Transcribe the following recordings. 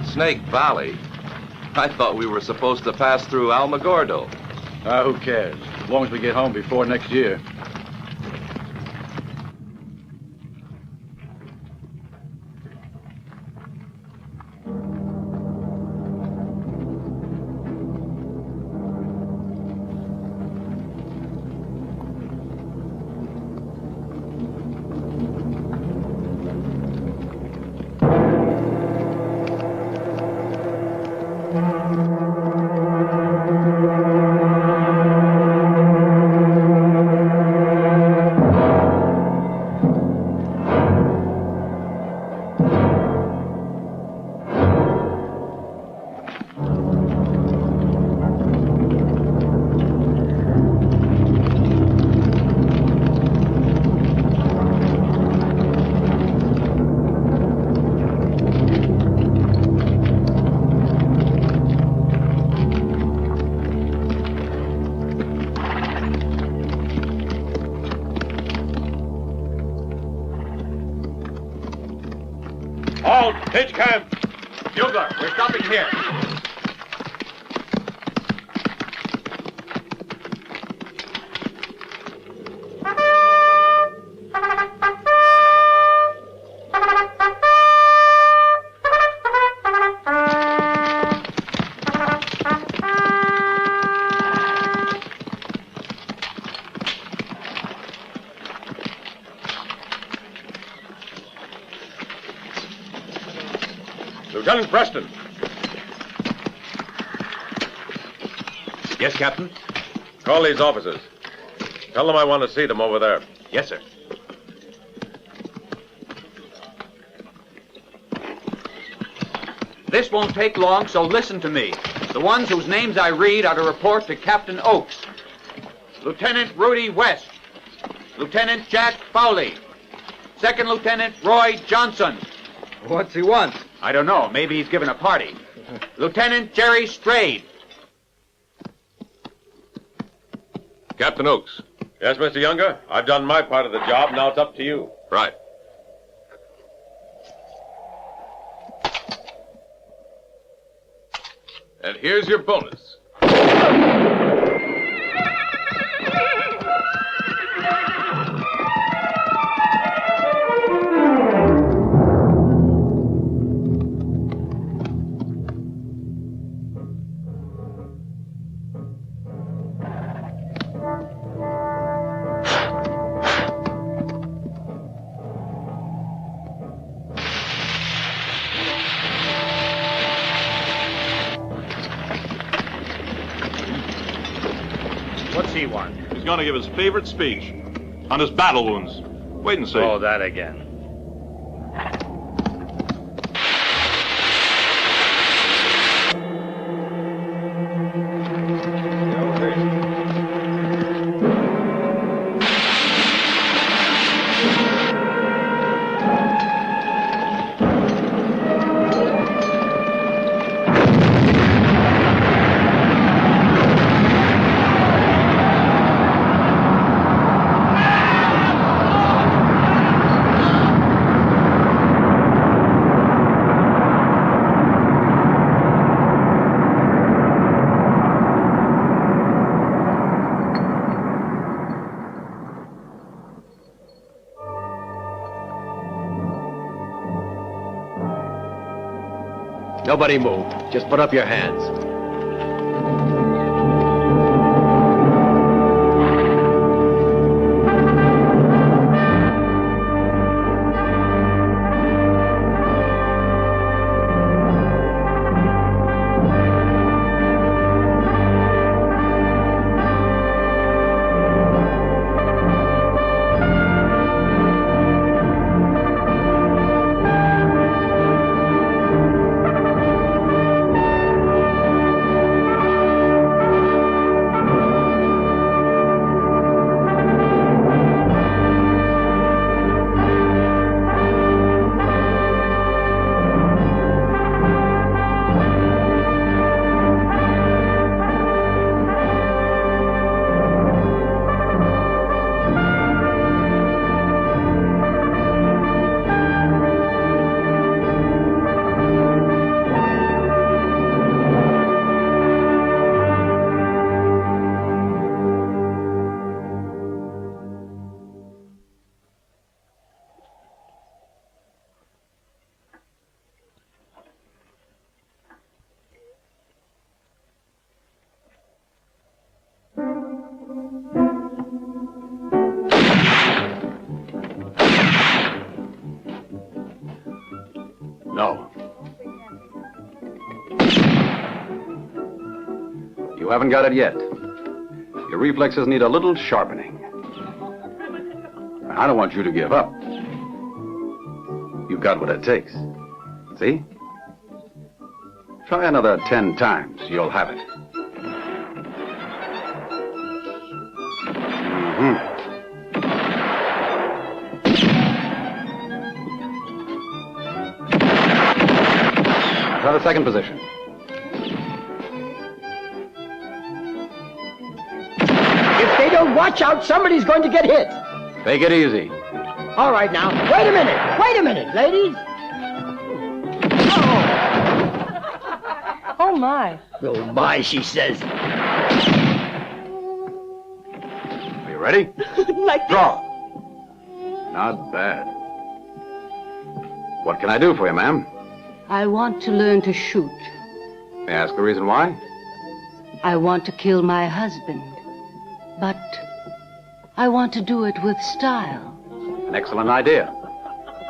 Snake Valley? I thought we were supposed to pass through Alamogordo. Who cares? As long as we get home before next year. Pitch camp! Bugler, we're stopping here. Lieutenant Preston. Yes, Captain? Call these officers. Tell them I want to see them over there. Yes, sir. This won't take long, so listen to me. The ones whose names I read are to report to Captain Oakes. Lieutenant Rudy West. Lieutenant Jack Fowley. Second Lieutenant Roy Johnson. What's he want? I don't know. Maybe he's given a party. Lieutenant Jerry Strayed. Captain Oakes. Yes, Mr. Younger? I've done my part of the job. Now it's up to you. Right. And here's your bonus. What's he want? He's going to give his favorite speech on his battle wounds. Wait and see. Oh, that again. Nobody move. Just put up your hands. No. You haven't got it yet. Your reflexes need a little sharpening. I don't want you to give up. You've got what it takes. See? Try another 10 times. You'll have it. Try the second position. If they don't watch out, somebody's going to get hit. Take it easy. All right, now. Wait a minute, ladies. Oh, my. Oh, my, she says. Are you ready? Like Draw. Not bad. What can I do for you, ma'am? I want to learn to shoot. May I ask the reason why? I want to kill my husband. But I want to do it with style. An excellent idea.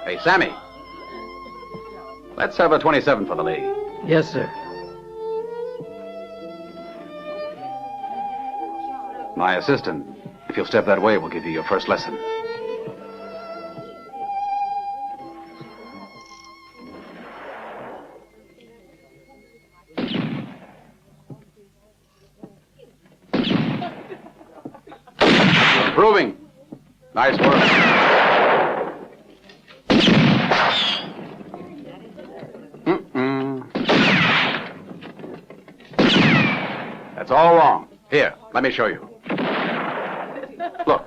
Hey, Sammy. Let's have a 27 for the lady. Yes, sir. My assistant, if you'll step that way, will give you your first lesson. You're improving. Nice work. That's all wrong. Here, let me show you. Look.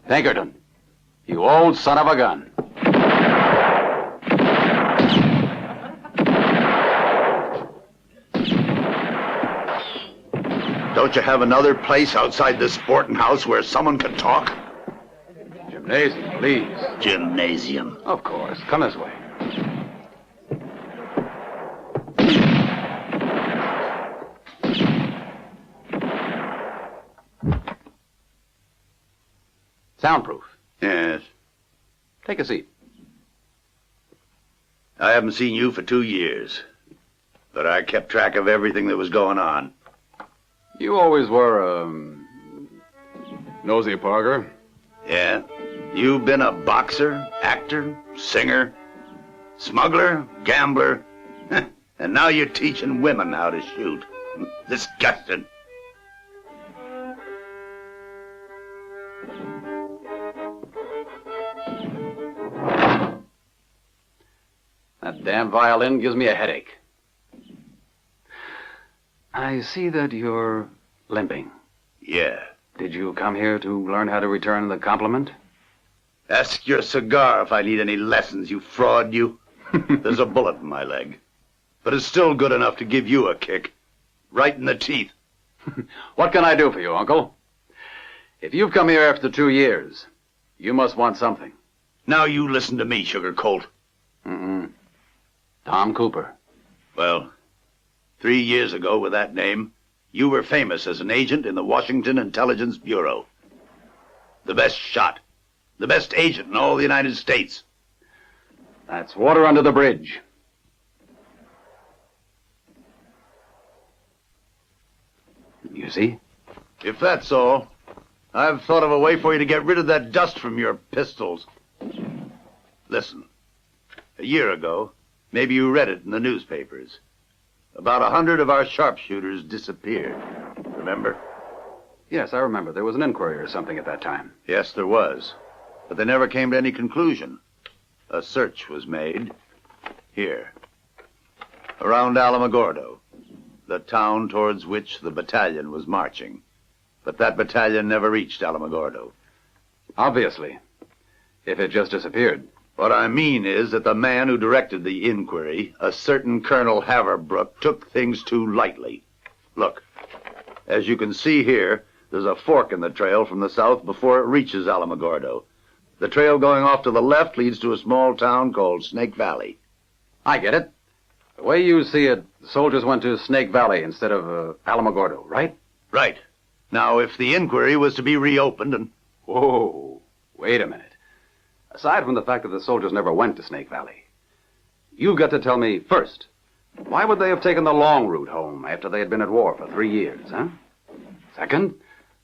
Pinkerton, you old son of a gun. Don't you have another place outside this sporting house where someone can talk? Gymnasium, please. Gymnasium. Of course. Come this way. Soundproof. Yes. Take a seat. I haven't seen you for 2 years, but I kept track of everything that was going on. You always were, nosy Parker. Yeah? You've been a boxer, actor, singer, smuggler, gambler, and now you're teaching women how to shoot. Disgusting. That damn violin gives me a headache. I see that you're limping. Yeah. Did you come here to learn how to return the compliment? Ask your cigar if I need any lessons, you fraud, you. There's a bullet in my leg. But it's still good enough to give you a kick. Right in the teeth. What can I do for you, Uncle? If you've come here after 2 years, you must want something. Now you listen to me, Sugar Colt. Tom Cooper. Well, 3 years ago with that name, you were famous as an agent in the Washington Intelligence Bureau. The best shot. The best agent in all the United States. That's water under the bridge. You see? If that's all, I've thought of a way for you to get rid of that dust from your pistols. Listen, a year ago, maybe you read it in the newspapers. About 100 of our sharpshooters disappeared. Remember? Yes, I remember. There was an inquiry or something at that time. Yes, there was. But they never came to any conclusion. A search was made here, around Alamogordo, the town towards which the battalion was marching. But that battalion never reached Alamogordo. Obviously. If it just disappeared. What I mean is that the man who directed the inquiry, a certain Colonel Haverbrook, took things too lightly. Look, as you can see here, there's a fork in the trail from the south before it reaches Alamogordo. The trail going off to the left leads to a small town called Snake Valley. I get it. The way you see it, the soldiers went to Snake Valley instead of Alamogordo, right? Right. Now, if the inquiry was to be reopened and... Whoa, wait a minute. Aside from the fact that the soldiers never went to Snake Valley, you've got to tell me first, why would they have taken the long route home after they had been at war for 3 years, huh? Second,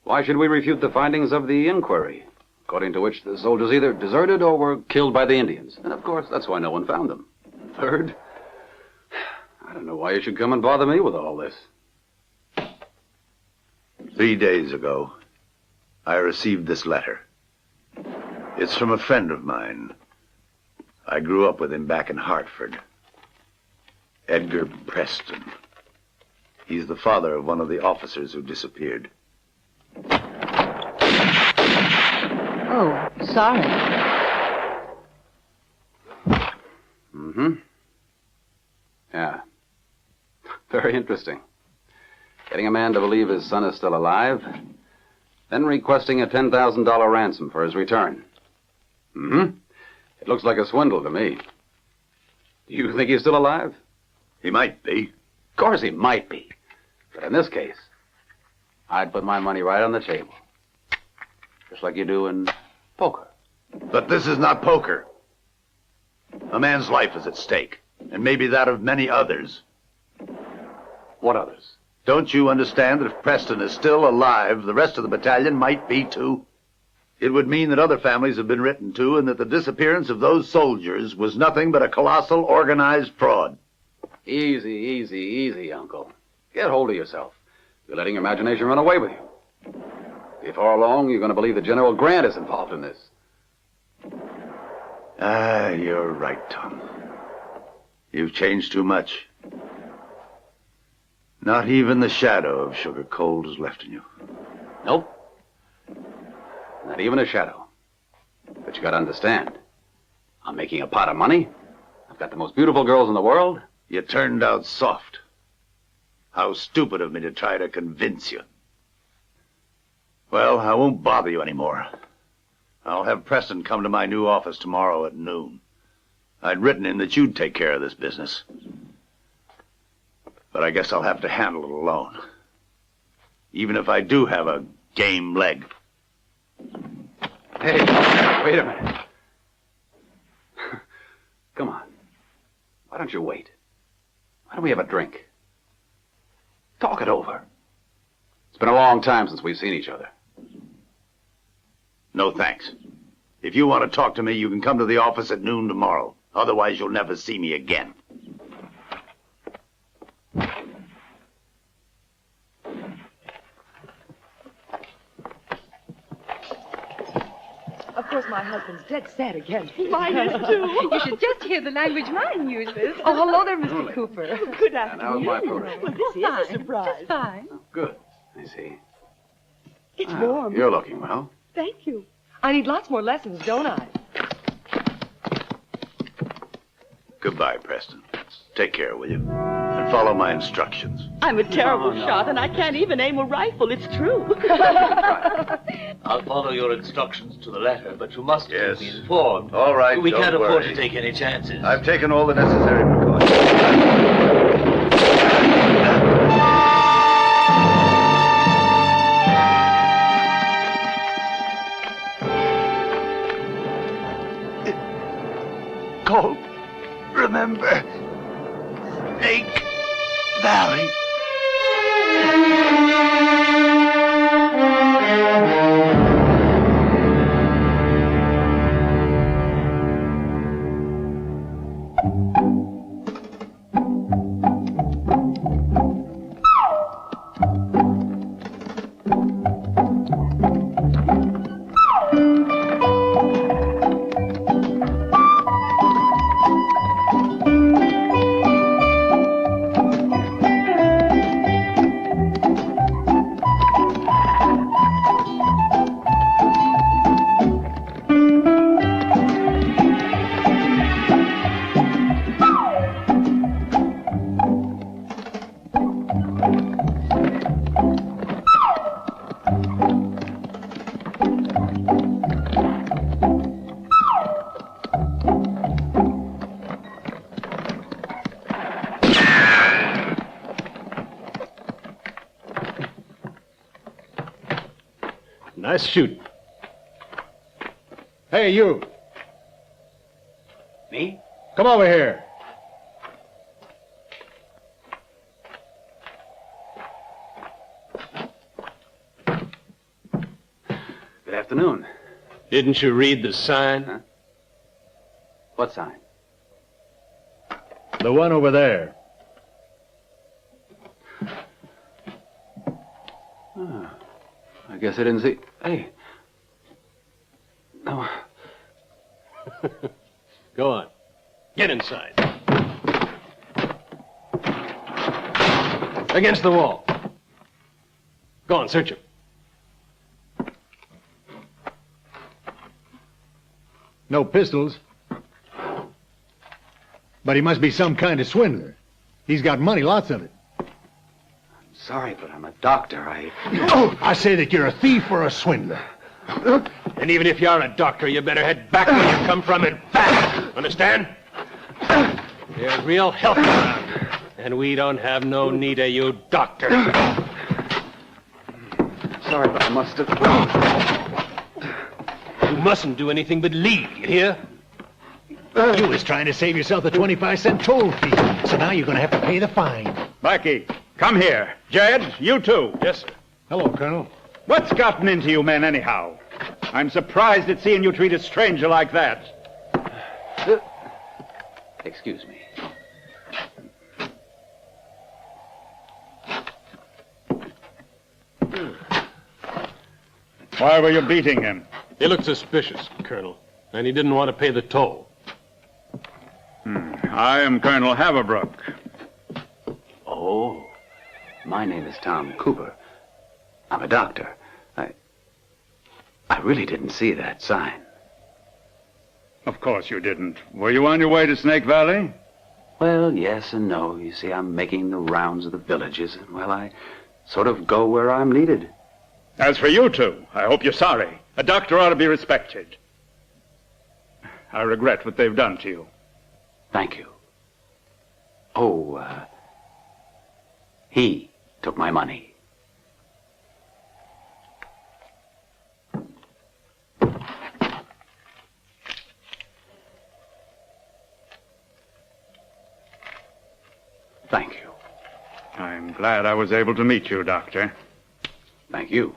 why should we refute the findings of the inquiry, according to which the soldiers either deserted or were killed by the Indians? And, of course, that's why no one found them. Third, I don't know why you should come and bother me with all this. 3 days ago, I received this letter. It's from a friend of mine. I grew up with him back in Hartford. Edgar Preston. He's the father of one of the officers who disappeared. Oh, sorry. Mm-hmm. Yeah. Very interesting. Getting a man to believe his son is still alive, then requesting a $10,000 ransom for his return. Mm-hmm. It looks like a swindle to me. Do you think he's still alive? He might be. Of course he might be. But in this case, I'd put my money right on the table. Just like you do in poker. But this is not poker. A man's life is at stake, and maybe that of many others. What others? Don't you understand that if Preston is still alive, the rest of the battalion might be too? It would mean that other families have been written to, and that the disappearance of those soldiers was nothing but a colossal organized fraud. Easy, easy, easy, Uncle. Get hold of yourself. You're letting your imagination run away with you. Before long, you're going to believe that General Grant is involved in this. Ah, you're right, Tom. You've changed too much. Not even the shadow of Sugar Colt is left in you. Nope. Not even a shadow. But you got to understand, I'm making a pot of money. I've got the most beautiful girls in the world. You turned out soft. How stupid of me to try to convince you. Well, I won't bother you anymore. I'll have Preston come to my new office tomorrow at noon. I'd written him that you'd take care of this business. But I guess I'll have to handle it alone. Even if I do have a game leg. Hey, wait a minute. Come on. Why don't you wait? Why don't we have a drink? Talk it over. It's been a long time since we've seen each other. No, thanks. If you want to talk to me, you can come to the office at noon tomorrow. Otherwise, you'll never see me again. Of course, my husband's dead set against it. Mine is, too. You should just hear the language mine uses. Oh, hello there, Mr. Cooper. Good And that was my program. Well, this is a surprise. Just fine. Oh, good. I see. It's Well, warm. You're looking well. Thank you. I need lots more lessons, don't I? Goodbye, Preston. Take care, will you? And follow my instructions. I'm a terrible shot, and I can't even aim a rifle. It's true. I'll follow your instructions to the letter, but you must Yes. keep me informed. All right, We don't can't afford worry. to take any chances. I've taken all the necessary precautions. Colt, remember, Snake Valley. Nice shooting. Hey, you. Me? Come over here. Good afternoon. Didn't you read the sign? Huh? What sign? The one over there. Oh, I guess I didn't see. Hey. No. Go on. Get inside. Against the wall. Go on, search him. No pistols. But he must be some kind of swindler. He's got money, lots of it. Sorry, but I'm a doctor. I say that you're a thief or a swindler. And even if you are a doctor, you better head back where you come from and fast. Understand? There's real health around. And we don't have no need of you, doctor. Sorry, but I must have... You mustn't do anything but leave, you hear? You was trying to save yourself a 25-cent toll fee. So now you're going to have to pay the fine. Blackie, come here. Jed, you too. Yes, sir. Hello, Colonel. What's gotten into you men anyhow? I'm surprised at seeing you treat a stranger like that. Excuse me. Why were you beating him? He looked suspicious, Colonel, and he didn't want to pay the toll. I am Colonel Haverbrook. Oh, my name is Tom Cooper. I'm a doctor. I really didn't see that sign. Of course you didn't. Were you on your way to Snake Valley? Well, yes and no. You see, I'm making the rounds of the villages, and, well, I sort of go where I'm needed. As for you two, I hope you're sorry. A doctor ought to be respected. I regret what they've done to you. Thank you. Oh, he took my money. Thank you. I'm glad I was able to meet you, Doctor. Thank you.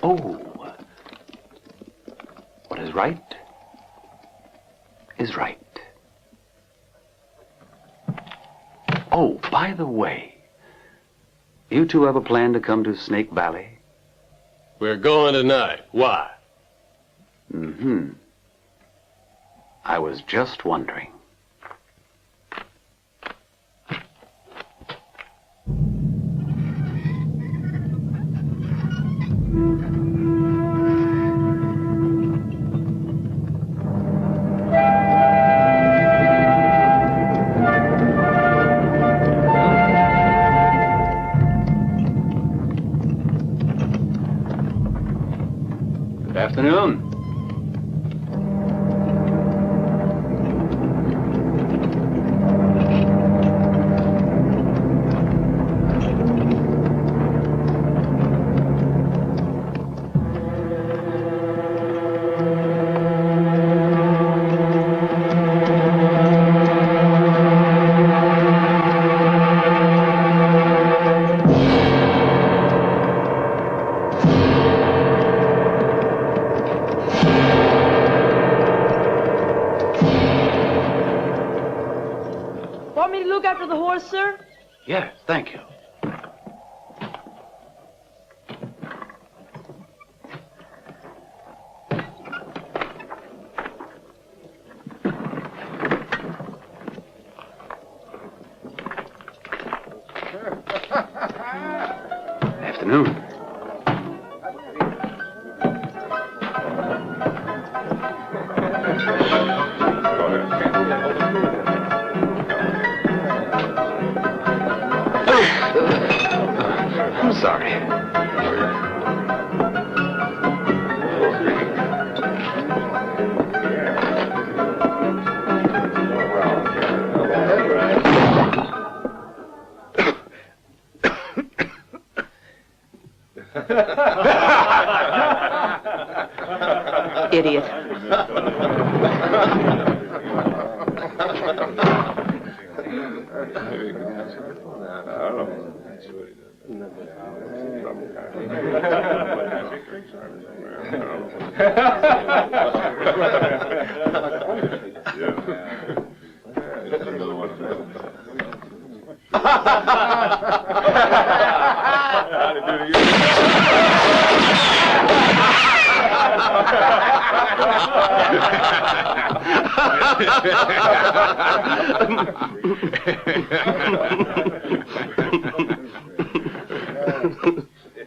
Oh. What is right is right. Oh, by the way, you two have a plan to come to Snake Valley? We're going tonight. Why? Mm-hmm. I was just wondering. Good afternoon. Want me to look after the horse, sir? Yes, thank you. Afternoon. I'm sorry. Idiot.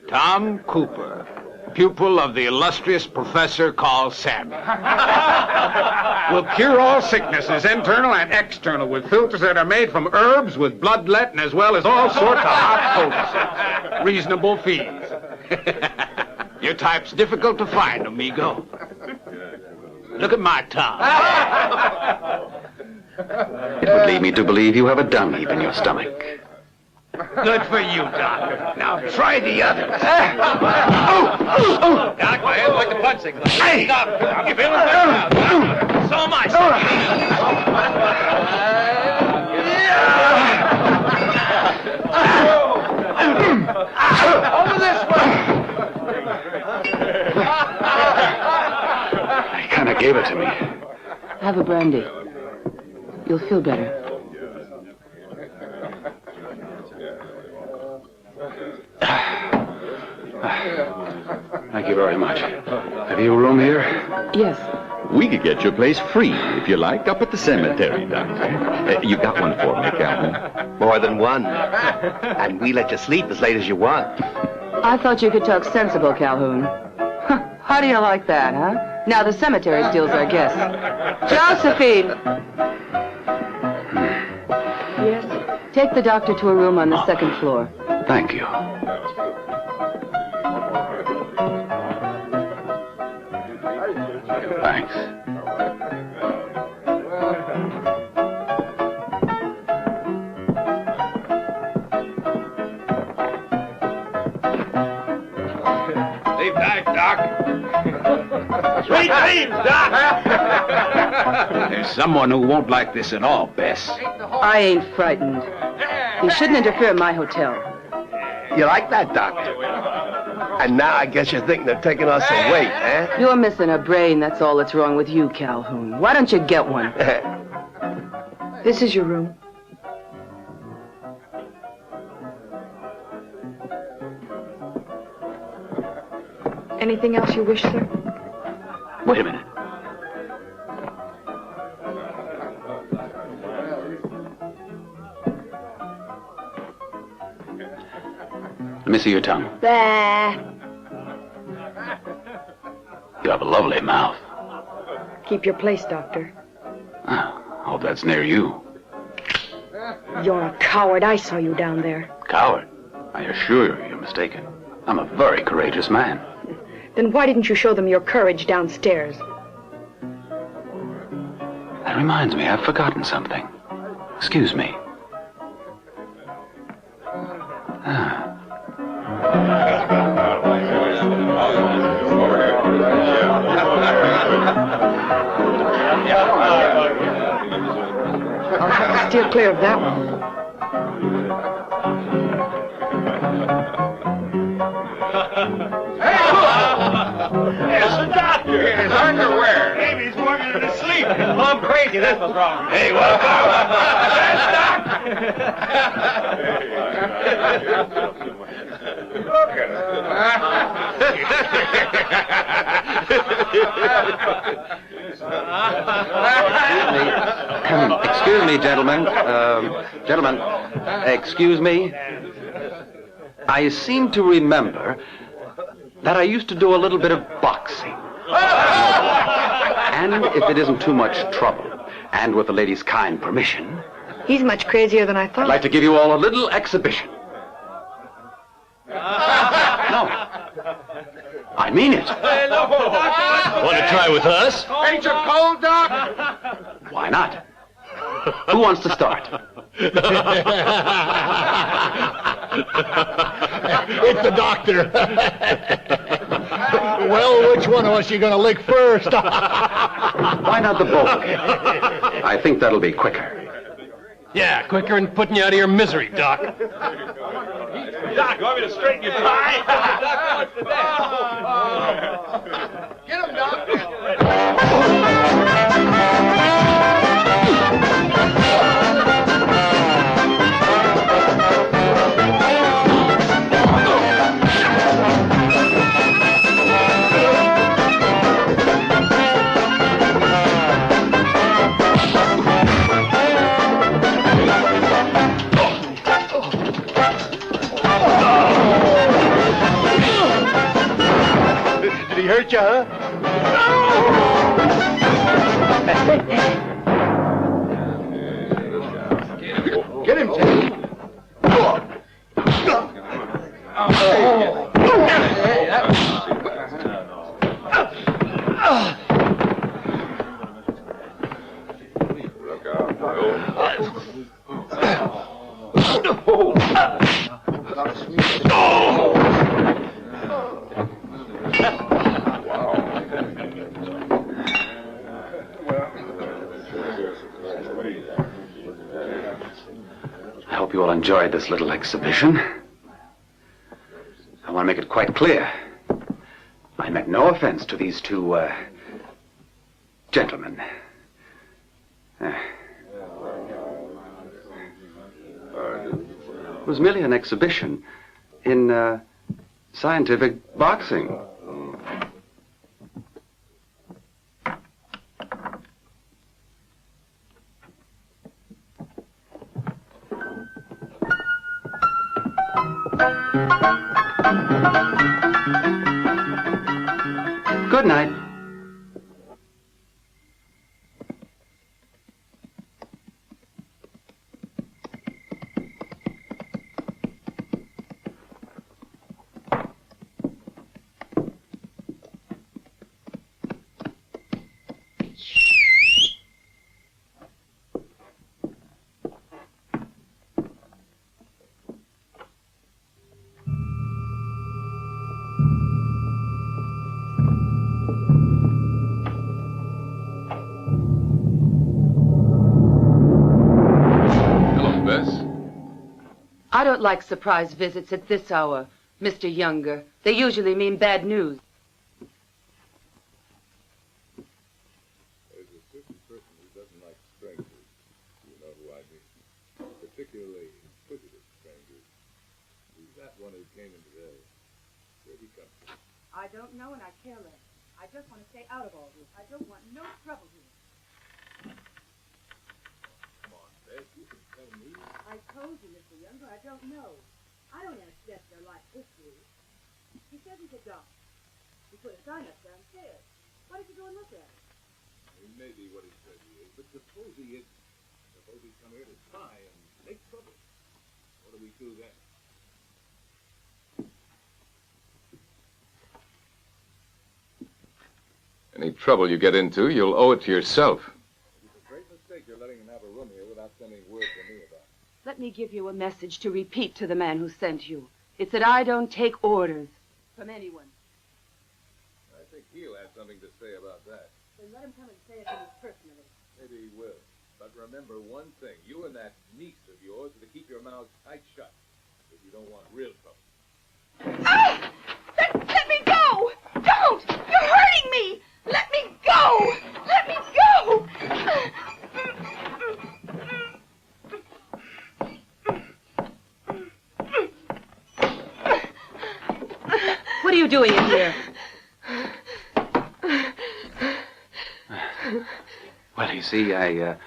Tom Cooper, pupil of the illustrious professor called Sammy. Will cure all sicknesses, internal and external, with filters that are made from herbs with bloodletting as well as all sorts of hot potencies. Reasonable fees. Your type's difficult to find, amigo. Look at my tongue. It would lead me to believe you have a dung heap in your stomach. Good for you, Doctor. Now try the others. Doc, my head's like the punch signal. Hey! Stop. You feeling better now, Doc? So am I. Over this way. He kind of gave it to me. Have a brandy. You'll feel better. Thank you very much. Have you a room here? Yes. We could get your place free, if you like, up at the cemetery, Doctor. You got one for me, Calvin. More than one. And we let you sleep as late as you want. I thought you could talk sensible, Calhoun. How do you like that, huh? Now the cemetery steals our guests. Josephine! Yes? Take the doctor to a room on the second floor. Thank you. Thanks. Sleep tight, Doc. Sweet dreams, Doc. There's someone who won't like this at all, Bess. I ain't frightened. You shouldn't interfere in my hotel. You like that, Doctor? And now I guess you're thinking of taking us away, eh? You're missing a brain, that's all that's wrong with you, Calhoun. Why don't you get one? This is your room. Anything else you wish, sir? Wait a minute. Let me see your tongue. Bah. You have a lovely mouth. Keep your place, Doctor. I hope that's near you. You're a coward. I saw you down there. Coward? I assure you, you're mistaken. I'm a very courageous man. Then why didn't you show them your courage downstairs? That reminds me, I've forgotten something. Excuse me. I'll have to steer clear of that one. It's the doctor in his underwear. Maybe he's working in his sleep. Well, I'm crazy. That's what's wrong. Hey, well, that's Doc. Look at Excuse me, gentlemen. Excuse me. I seem to remember that I used to do a little bit of boxing. And if it isn't too much trouble, and with the lady's kind permission, He's much crazier than I thought. I'd like to give you all a little exhibition. No. I mean it. Want to try with us? Ain't you cold, Doc? Why not? Who wants to start? It's the doctor. Well, which one of us are you going to lick first? Why not the both of you? I think that'll be quicker. Yeah, quicker than putting you out of your misery, Doc. Doc, you want me to straighten your tie? Doc wants to dance. Get him, Doc. Did he hurt you, huh? Get him, Ted. I hope you all enjoyed this little exhibition. I want to make it quite clear. I meant no offense to these two, gentlemen. It was merely an exhibition in, scientific boxing. Good night. I don't like surprise visits at this hour, Mr. Younger. They usually mean bad news. There's a certain person who doesn't like strangers. You know who I mean. Particularly inquisitive strangers. Who's that one who came in today? Where'd he come from? I don't know and I care less. I just want to stay out of all this. I don't want no trouble here. Come on, Beth, you can tell me. I told you, Mr. Younger, I don't know. I don't ask Jeff their life history. He says he's a doctor. He put a sign up downstairs. Why don't you go and look at it? He may be what he says he is, but suppose he isn't. Suppose he's come here to spy and make trouble. What do we do then? Any trouble you get into, you'll owe it to yourself. It's a great mistake you're letting him have a room here without sending word to me about it. Let me give you a message to repeat to the man who sent you. It's that I don't take orders from anyone. I think he'll have something to say about that. Then let him come and say it to me personally. Maybe he will. But remember one thing. You and that niece of yours are to keep your mouths tight shut if you don't want real trouble. Ah! Let me go! Don't! You're hurting me! Let me go! Let me go! What are you doing in here? Well, you see, I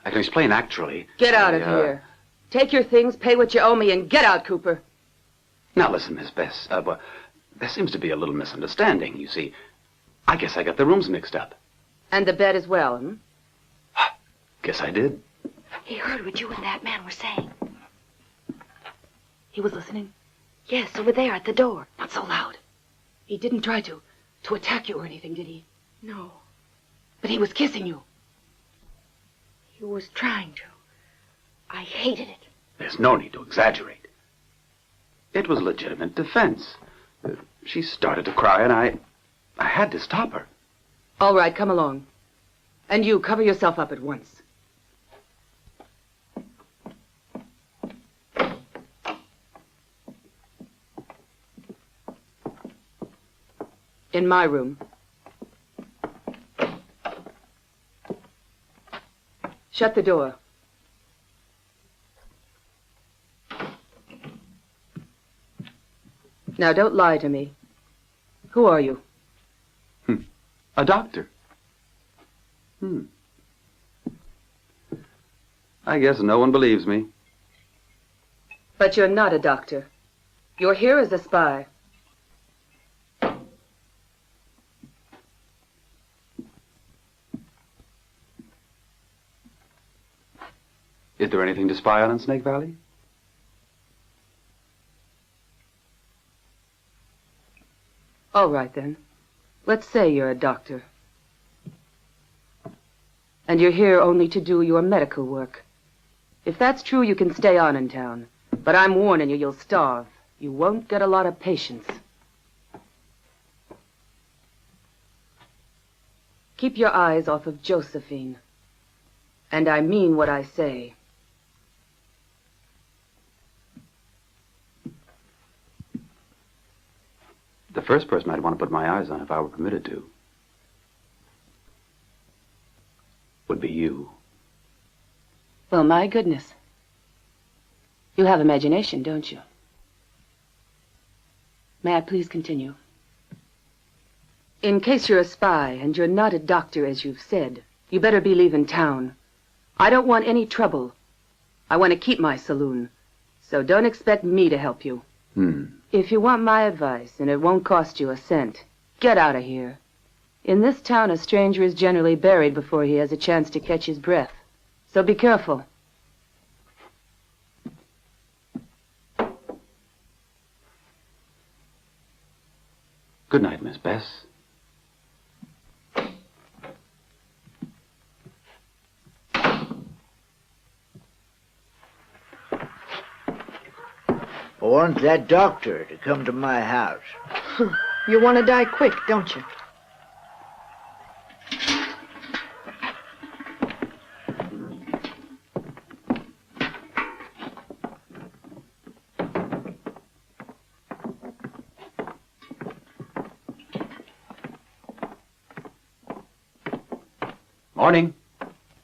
can explain actually. Get out of here. Take your things, pay what you owe me, and get out, Cooper. Now listen, Miss Bess, well, there seems to be a little misunderstanding, you see. I guess I got the rooms mixed up. And the bed as well, hmm? Guess I did. He heard what you and that man were saying. He was listening? Yes, over there at the door. Not so loud. He didn't try to attack you or anything, did he? No. But he was kissing you. He was trying to. I hated it. There's no need to exaggerate. It was legitimate defense. She started to cry, and I had to stop her. All right, come along. And you, cover yourself up at once. In my room. Shut the door. Now, don't lie to me. Who are you? A doctor. I guess no one believes me. But you're not a doctor. You're here as a spy. Is there anything to spy on in Snake Valley? All right, then. Let's say you're a doctor. And you're here only to do your medical work. If that's true, you can stay on in town. But I'm warning you, you'll starve. You won't get a lot of patients. Keep your eyes off of Josephine. And I mean what I say. The first person I'd want to put my eyes on if I were permitted to would be you. Well, my goodness. You have imagination, don't you? May I please continue? In case you're a spy and you're not a doctor, as you've said, you better be leaving town. I don't want any trouble. I want to keep my saloon. So don't expect me to help you. If you want my advice, and it won't cost you a cent, get out of here. In this town, a stranger is generally buried before he has a chance to catch his breath. So be careful. Good night, Miss Bess. I want that doctor to come to my house. You want to die quick, don't you? Morning.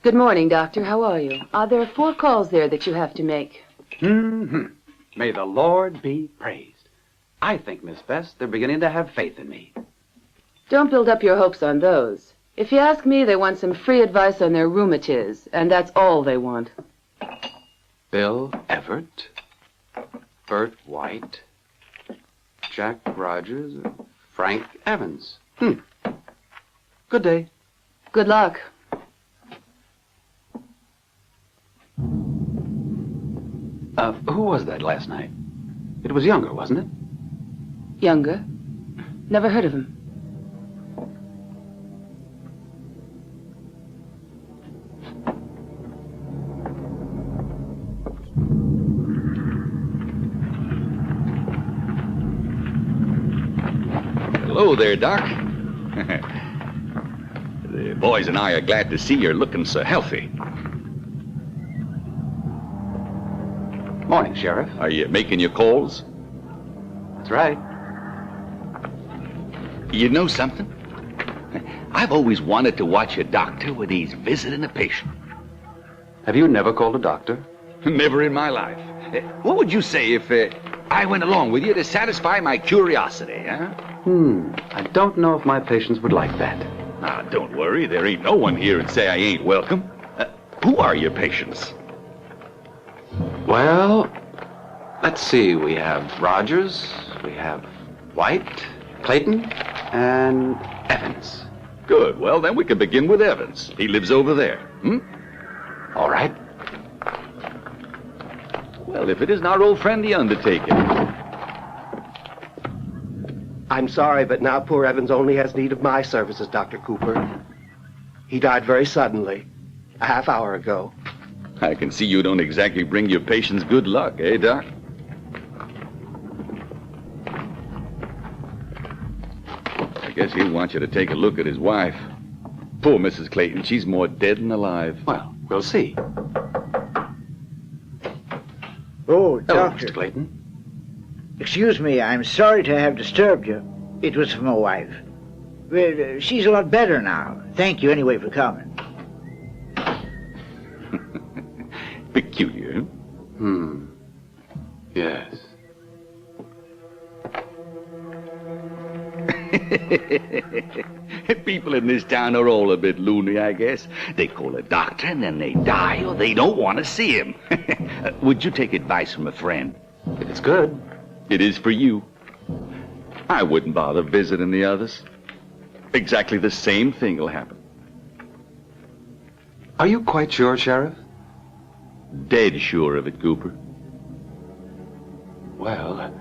Good morning, Doctor. How are you? There are 4 calls there that you have to make. May the Lord be praised. I think, Miss Bess, they're beginning to have faith in me. Don't build up your hopes on those. If you ask me, they want some free advice on their rheumatiz, and that's all they want. Bill Everett, Bert White, Jack Rogers, Frank Evans. Good day. Good luck. Who was that last night? It was Younger, wasn't it? Younger? Never heard of him. Hello there, Doc. The boys and I are glad to see you're looking so healthy. Morning, Sheriff. Are you making your calls? That's right. You know something? I've always wanted to watch a doctor when he's visiting a patient. Have you never called a doctor? Never in my life. What would you say if I went along with you to satisfy my curiosity, huh? I don't know if my patients would like that. Now, don't worry. There ain't no one here and say I ain't welcome. Who are your patients? Well, let's see. We have Rogers, we have White, Clayton, and Evans. Good. Well, then we can begin with Evans. He lives over there. All right. Well, if it isn't our old friend, the Undertaker. I'm sorry, but now poor Evans only has need of my services, Dr. Cooper. He died very suddenly, a half hour ago. I can see you don't exactly bring your patients good luck, eh, Doc? Guess he'll want you to take a look at his wife. Poor Mrs. Clayton, she's more dead than alive. Well, we'll see. Oh, Hello, Doctor. Mr. Clayton. Excuse me, I'm sorry to have disturbed you. It was for my wife. Well, she's a lot better now. Thank you anyway for coming. Peculiar. Yes. People in this town are all a bit loony, I guess. They call a doctor and then they die or they don't want to see him. Would you take advice from a friend? It's good. It is for you. I wouldn't bother visiting the others. Exactly the same thing will happen. Are you quite sure, Sheriff? Dead sure of it, Cooper. Well,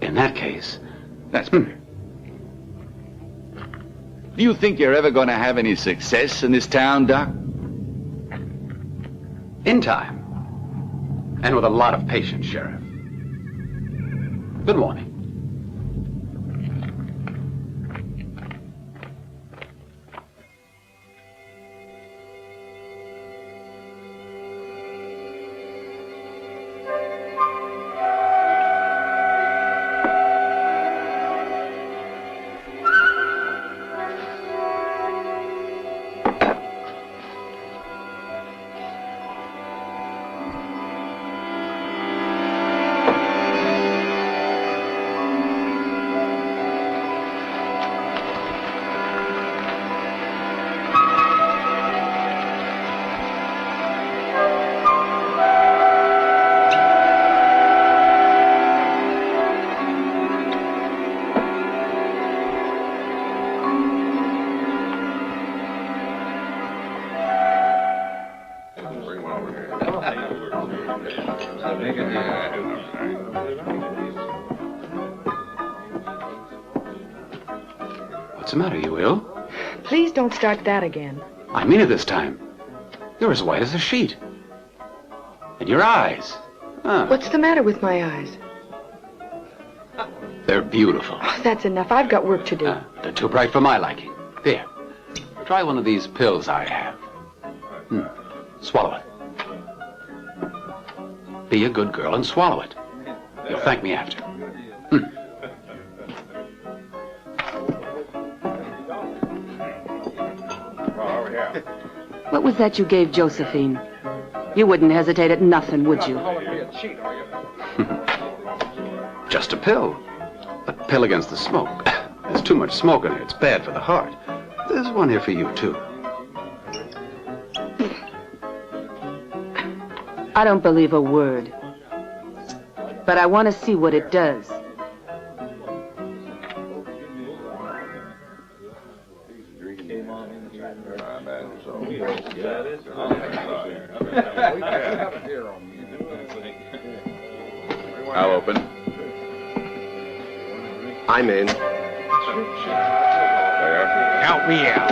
in that case... That's better. Do you think you're ever going to have any success in this town, Doc? In time. And with a lot of patience, Sheriff. Good morning. What's the matter? You ill? Please don't start that again. I mean it this time. You're as white as a sheet. And your eyes. What's the matter with my eyes? They're beautiful. Oh, that's enough. I've got work to do. They're too bright for my liking. Here, try one of these pills I have. Swallow it. Be a good girl and swallow it. You'll thank me after. What was that you gave Josephine? You wouldn't hesitate at nothing, would you? Just a pill. A pill against the smoke. There's too much smoke in here. It's bad for the heart. There's one here for you, too. I don't believe a word. But I want to see what it does. I'll open. I'm in. Count me out.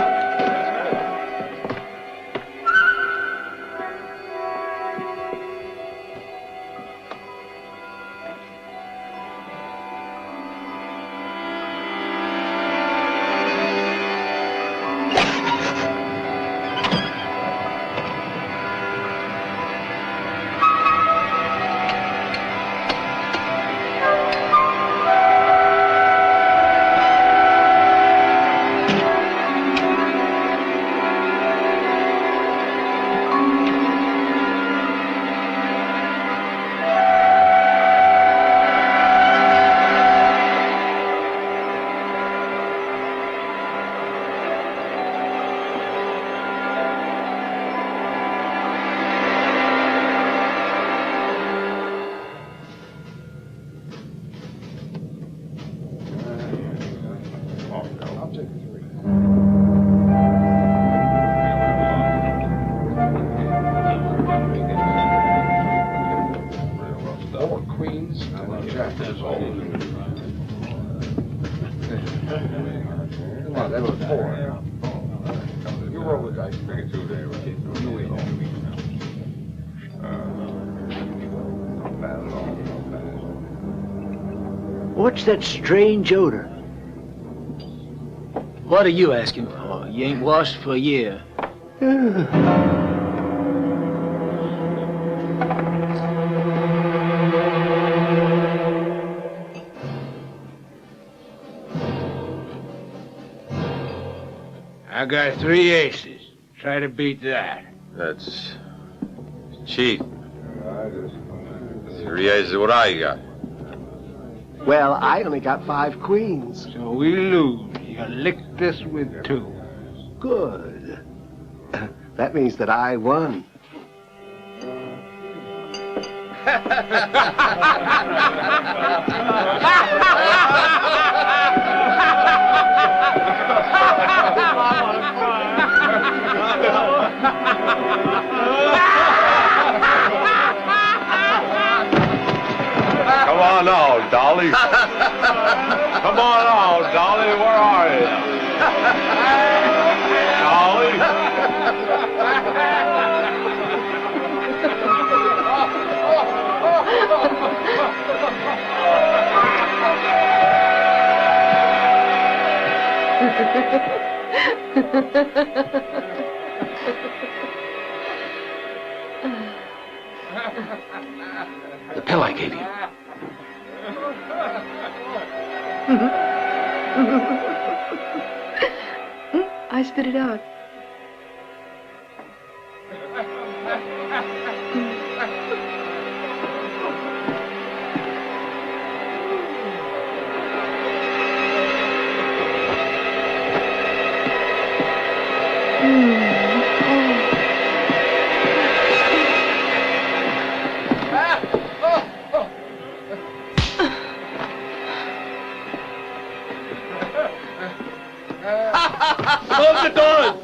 What's that strange odor? What are you asking for? You ain't washed for a year. I got 3 aces. Try to beat that. That's cheap. 3 aces is what I got. Well, I only got 5 queens. So we lose. You licked this with 2. Good. That means that I won. Come on now, Dolly. Come on now, Dolly. Where are you? Dolly? The pill I gave you. I spit it out. Close the doors!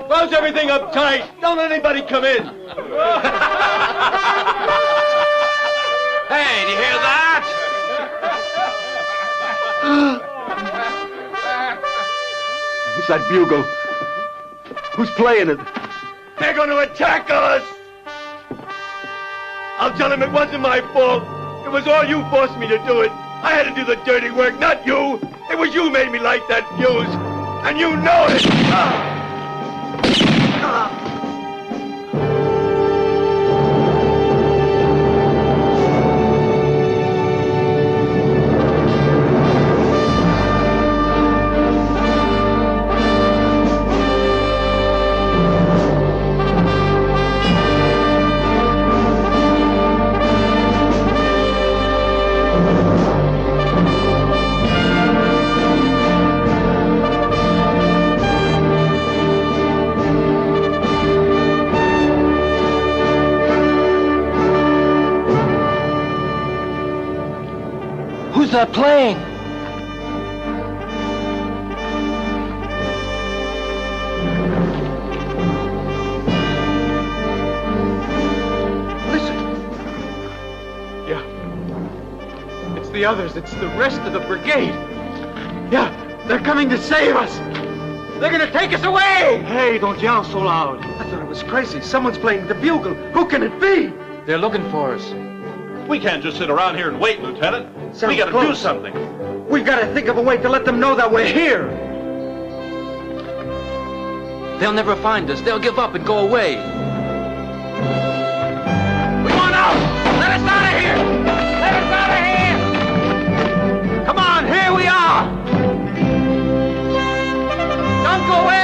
Close everything up tight! Don't let anybody come in! Hey, do you hear that? Who's that bugle? Who's playing it? They're going to attack us! I'll tell them it wasn't my fault. It was all you forced me to do it. I had to do the dirty work, not you. It was you made me light that fuse. And you know it! Who's that playing? Listen. Yeah. It's the others. It's the rest of the brigade. Yeah, they're coming to save us. They're gonna take us away. Hey, don't yell so loud. I thought it was crazy. Someone's playing the bugle. Who can it be? They're looking for us. We can't just sit around here and wait, Lieutenant. We gotta do something. We've got to think of a way to let them know that we're here. They'll never find us. They'll give up and go away. We want out! Let us out of here! Let us out of here! Come on, here we are! Don't go away!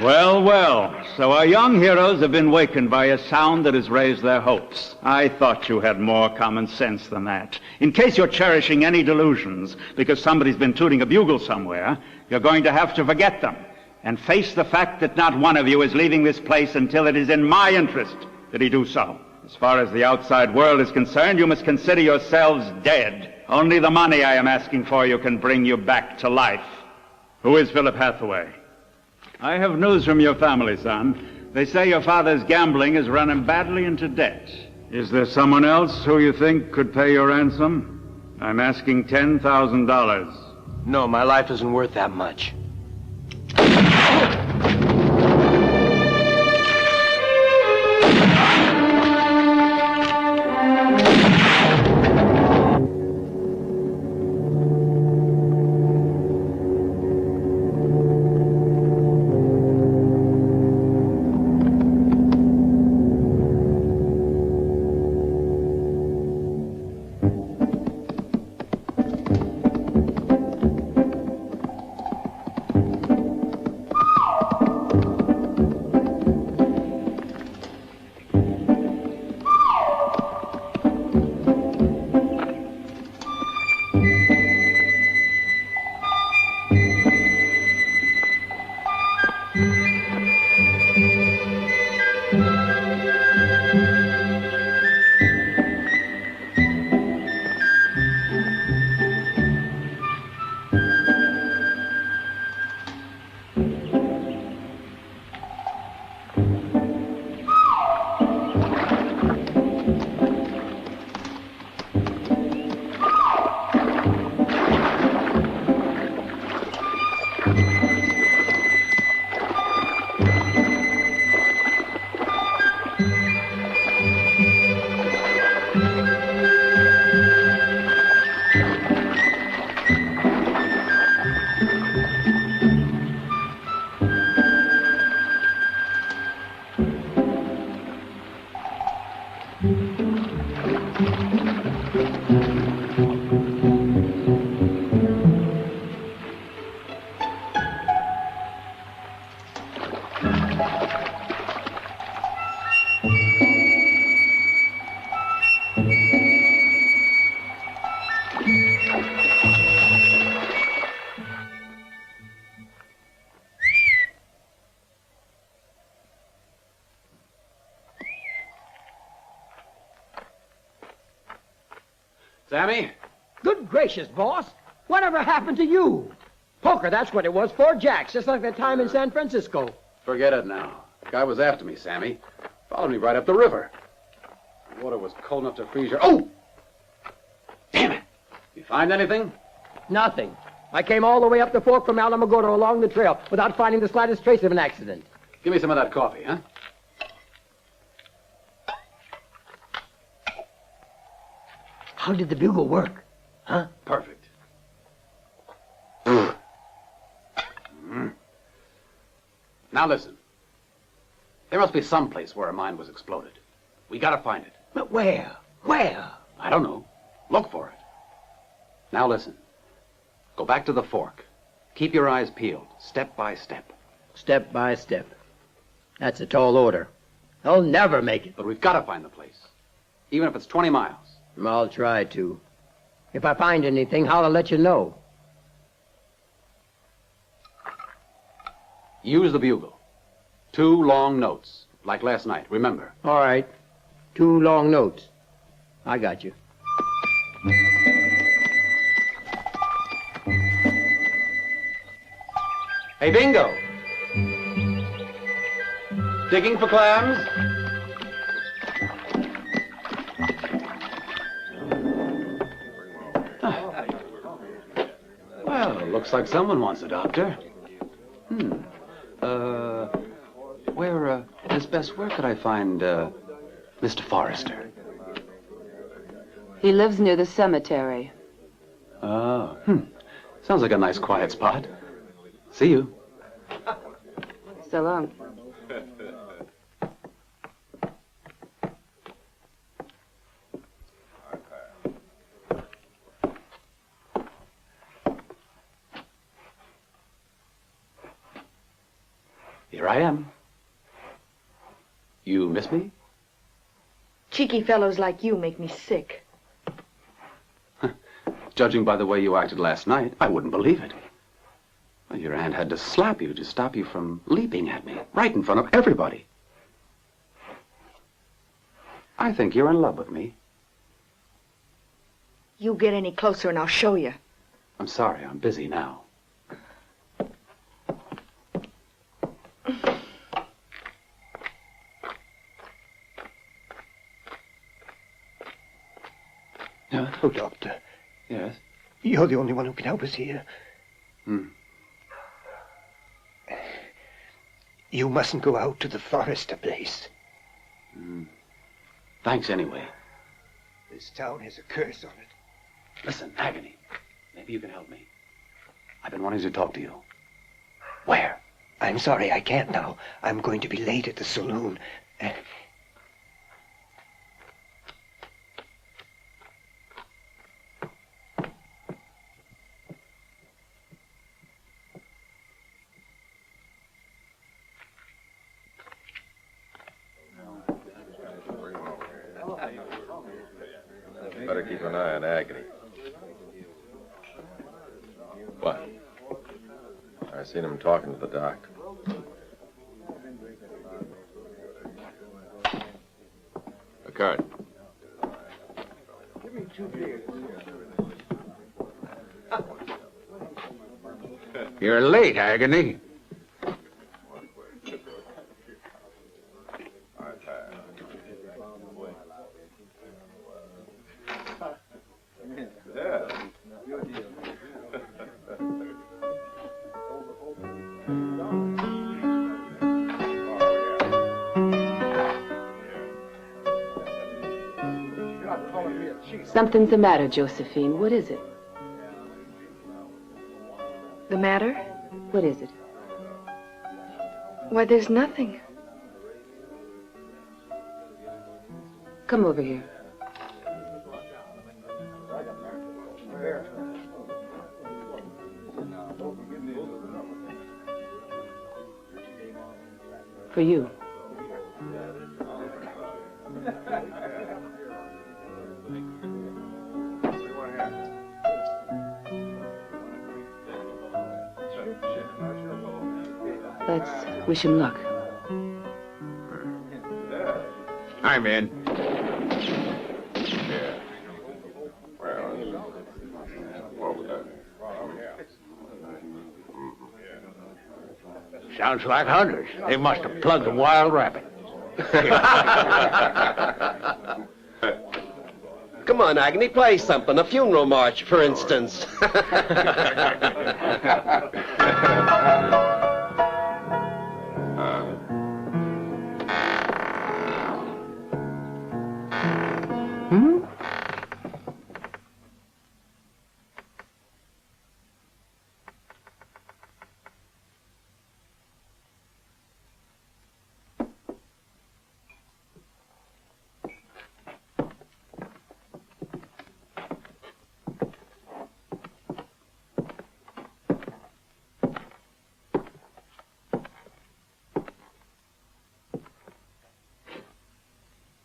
Well, well, so our young heroes have been wakened by a sound that has raised their hopes. I thought you had more common sense than that. In case you're cherishing any delusions because somebody's been tooting a bugle somewhere, you're going to have to forget them and face the fact that not one of you is leaving this place until it is in my interest that he do so. As far as the outside world is concerned, you must consider yourselves dead. Only the money I am asking for you can bring you back to life. Who is Philip Hathaway? I have news from your family, son. They say your father's gambling has run him badly into debt. Is there someone else who you think could pay your ransom? I'm asking $10,000. No, my life isn't worth that much. Sammy? Good gracious, boss. Whatever happened to you? Poker, that's what it was. 4 jacks, just like that time in San Francisco. Forget it now. The guy was after me, Sammy. Followed me right up the river. The water was cold enough to freeze your... Oh! Damn it! You find anything? Nothing. I came all the way up the fork from Alamogordo along the trail without finding the slightest trace of an accident. Give me some of that coffee, huh? How did the bugle work? Huh? Perfect. Now listen. There must be some place where a mine was exploded. We gotta find it. But where? Where? I don't know. Look for it. Now listen. Go back to the fork. Keep your eyes peeled, step by step. Step by step. That's a tall order. I'll never make it. But we've gotta find the place. Even if it's 20 miles. I'll try to. If I find anything, I'll let you know. Use the bugle. 2 long notes, like last night, remember? All right. 2 long notes. I got you. Hey, Bingo! Digging for clams? Well, looks like someone wants a doctor. Miss Bess, where could I find, Mr. Forrester? He lives near the cemetery. Oh, sounds like a nice quiet spot. See you. So long. Here I am. You miss me? Cheeky fellows like you make me sick. Judging by the way you acted last night, I wouldn't believe it. Well, your aunt had to slap you to stop you from leaping at me, right in front of everybody. I think you're in love with me. You get any closer and I'll show you. I'm sorry, I'm busy now. Yeah? Oh, Doctor. Yes? You're the only one who can help us here. You mustn't go out to the Forrester place. Thanks anyway. This town has a curse on it. Listen, Agony, maybe you can help me. I've been wanting to talk to you. Where? I'm sorry, I can't now. I'm going to be late at the saloon. Better keep an eye on Agony. What? I seen him talking to the doctor. A card. Give me 2 beers. You're late, Agony. Something's the matter, Josephine. What is it? The matter? What is it? Why, there's nothing. Come over here. For you. Let's wish him luck. I'm in. Yeah. Sounds like hunters. They must have plugged a wild rabbit. Come on, Agony, play something. A funeral march, for instance.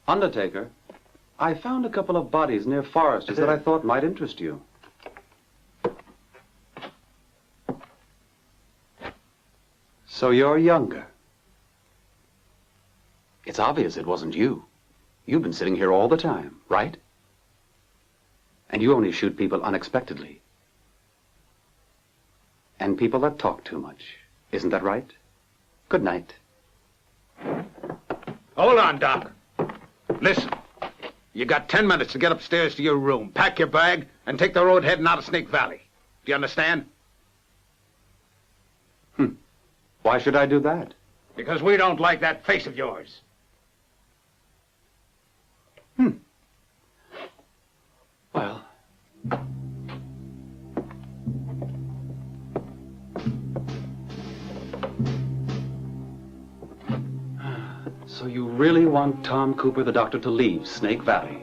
Undertaker, I found a couple of bodies near Forrester's that I thought might interest you. So you're younger. It's obvious it wasn't you. You've been sitting here all the time, right? And you only shoot people unexpectedly. And people that talk too much. Isn't that right? Good night. Hold on, Doc. Listen, you got 10 minutes to get upstairs to your room, pack your bag, and take the road heading out of Snake Valley. Do you understand? Why should I do that? Because we don't like that face of yours. Well... So you really want Tom Cooper, the doctor, to leave Snake Valley?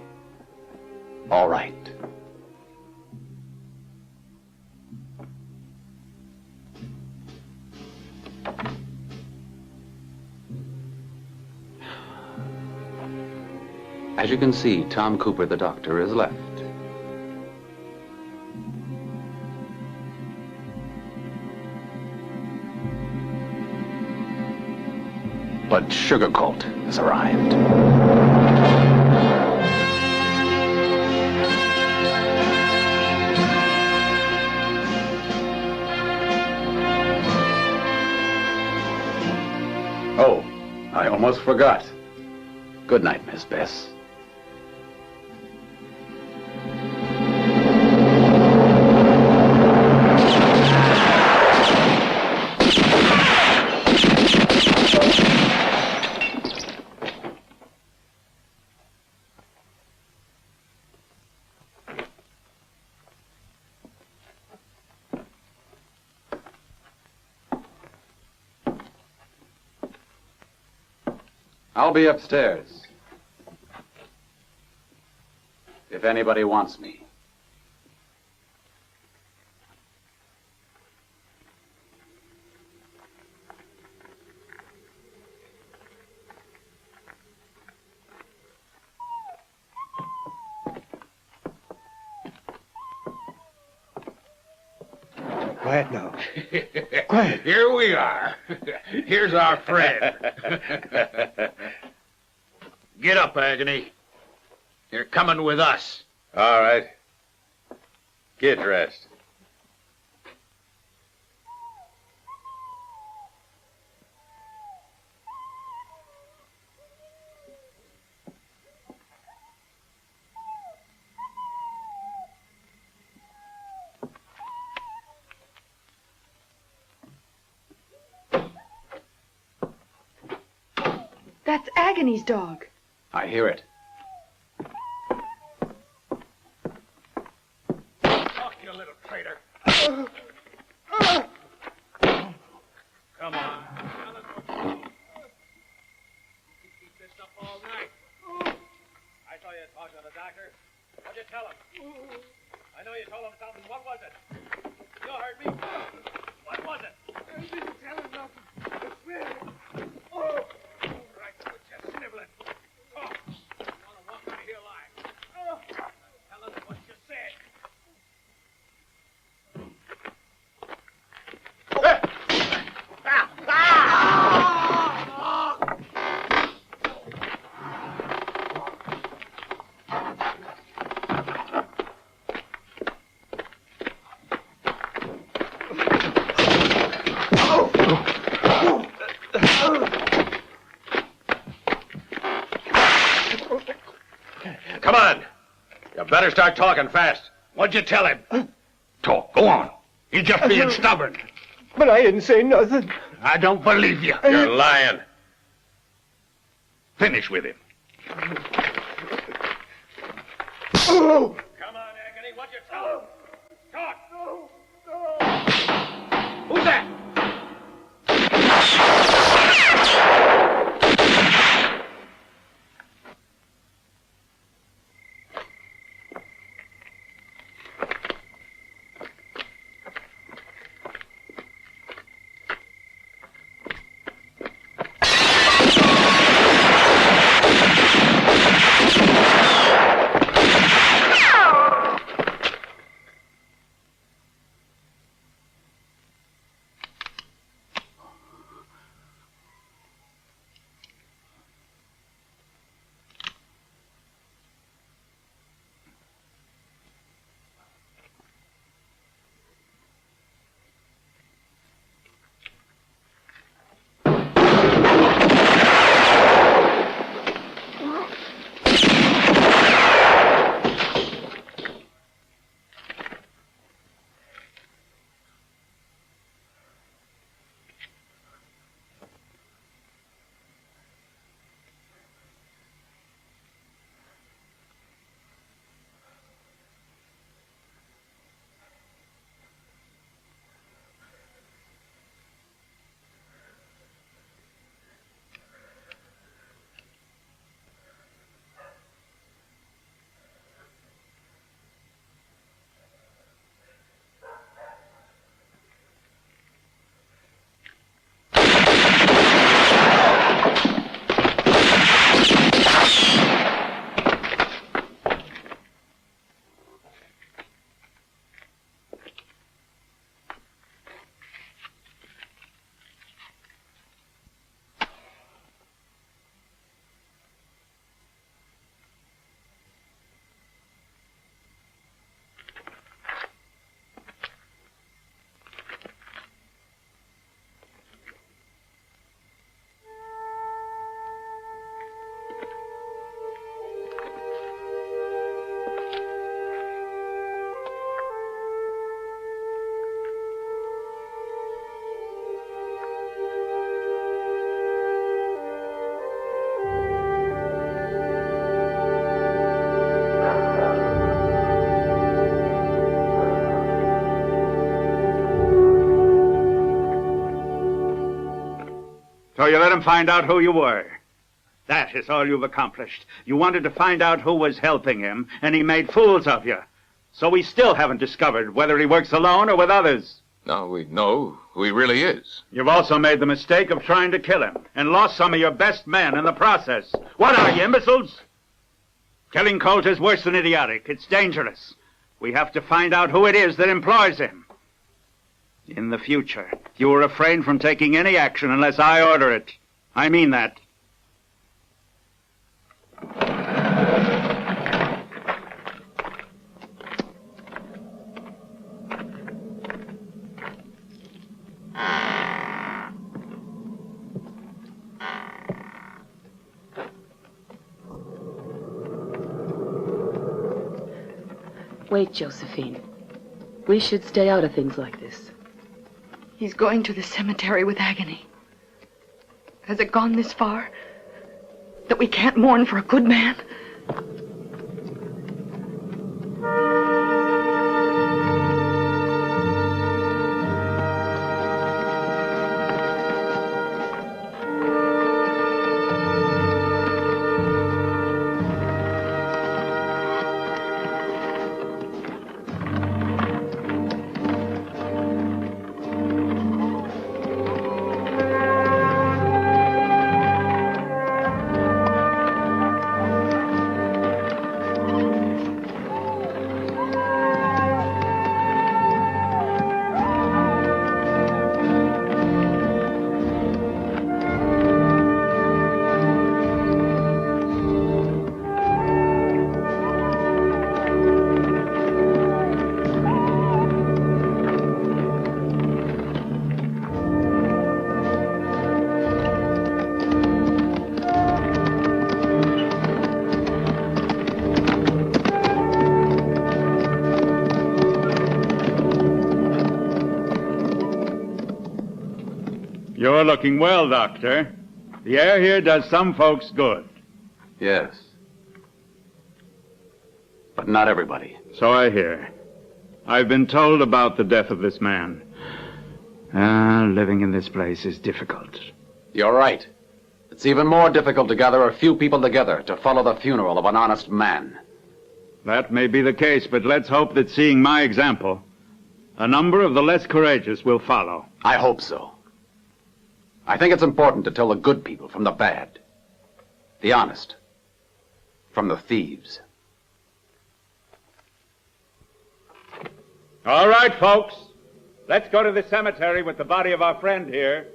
All right. As you can see, Tom Cooper, the doctor, is left. But Sugar Colt has arrived. Oh, I almost forgot. Good night, Miss Bess. I'll be upstairs. If anybody wants me. Quiet now. Quiet. Here we are. Here's our friend. Get up, Agony. You're coming with us. All right. Get dressed. That's Agony's dog. I hear it. Talk, you little traitor. Come on. Keep this up all night. I saw you talking to the doctor. What'd you tell him? I know you told him something. What was it? You heard me. What was it? I didn't tell him nothing. I swear. Oh! Right, quit your sniveling. Talk. You want to walk out of here alive. Tell us what you said. Come on. You better start talking fast. What'd you tell him? Talk. Go on. You're just being stubborn. But I didn't say nothing. I don't believe you. You're lying. Finish with him. Oh! Come on, Agony. What'd you tell him? Talk. Who's that? So you let him find out who you were. That is all you've accomplished. You wanted to find out who was helping him, and he made fools of you. So we still haven't discovered whether he works alone or with others. Now we know who he really is. You've also made the mistake of trying to kill him, and lost some of your best men in the process. What are you, imbeciles? Killing Colt is worse than idiotic. It's dangerous. We have to find out who it is that employs him. In the future, you will refrain from taking any action unless I order it. I mean that. Wait, Josephine. We should stay out of things like this. He's going to the cemetery with agony. Has it gone this far? That we can't mourn for a good man? You're looking well, Doctor. The air here does some folks good. Yes. But not everybody. So I hear. I've been told about the death of this man. Living in this place is difficult. You're right. It's even more difficult to gather a few people together to follow the funeral of an honest man. That may be the case, but let's hope that seeing my example, a number of the less courageous will follow. I hope so. I think it's important to tell the good people from the bad. The honest from the thieves. All right, folks. Let's go to the cemetery with the body of our friend here.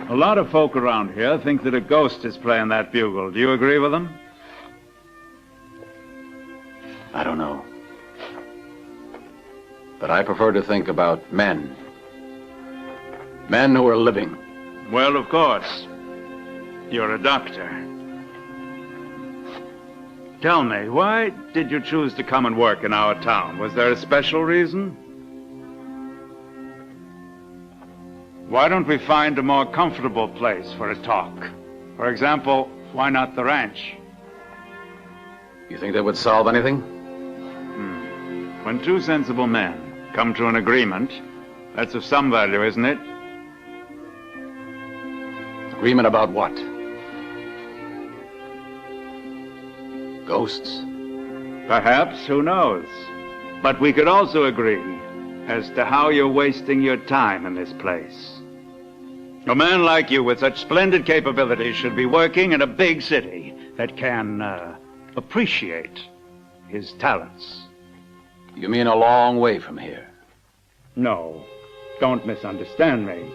A lot of folk around here think that a ghost is playing that bugle. Do you agree with them? I don't know. But I prefer to think about men. Men who are living. Well, of course. You're a doctor. Tell me, why did you choose to come and work in our town? Was there a special reason? Why don't we find a more comfortable place for a talk? For example, why not the ranch? You think that would solve anything? When two sensible men come to an agreement, that's of some value, isn't it? Agreement about what? Ghosts? Perhaps, who knows? But we could also agree as to how you're wasting your time in this place. A man like you with such splendid capabilities should be working in a big city that can appreciate his talents. You mean a long way from here? No, don't misunderstand me.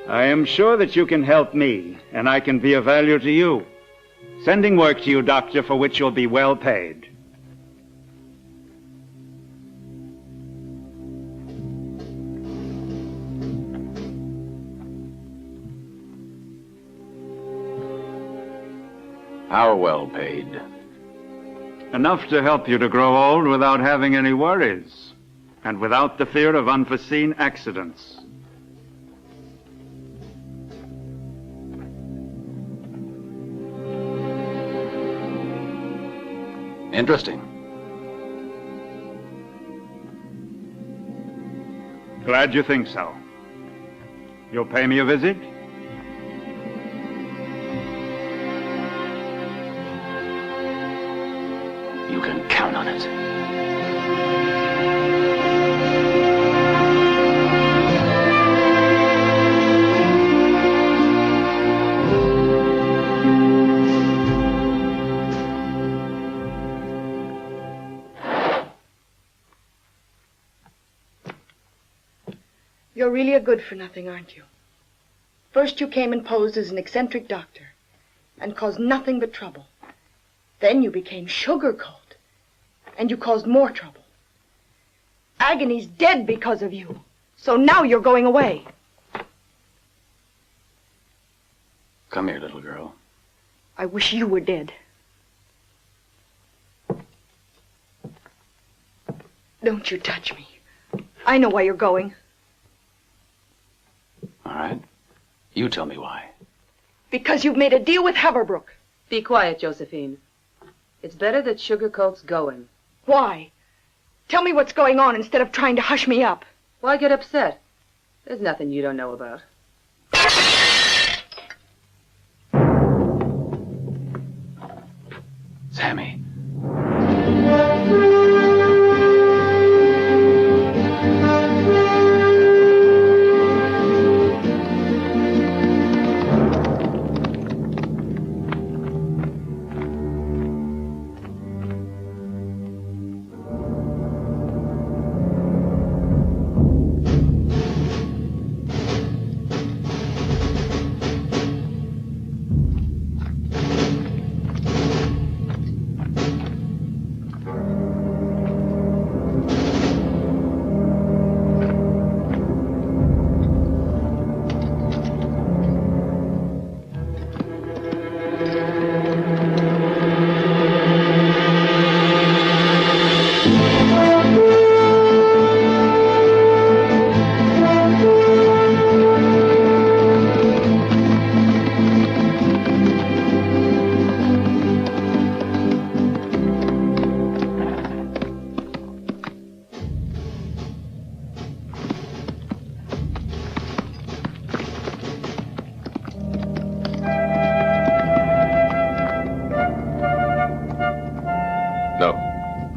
I am sure that you can help me, and I can be of value to you. Sending work to you, Doctor, for which you'll be well paid. How well paid? Enough to help you to grow old without having any worries, and without the fear of unforeseen accidents. Interesting. Glad you think so. You'll pay me a visit? You can count on it. You're really a good-for-nothing, aren't you? First you came and posed as an eccentric doctor and caused nothing but trouble. Then you became Sugar Colt, and you caused more trouble. Agony's dead because of you, so now you're going away. Come here, little girl. I wish you were dead. Don't you touch me. I know why you're going. All right. You tell me why. Because you've made a deal with Haverbrook. Be quiet, Josephine. It's better that Sugar Colt's going. Why? Tell me what's going on instead of trying to hush me up. Why get upset? There's nothing you don't know about. Sammy.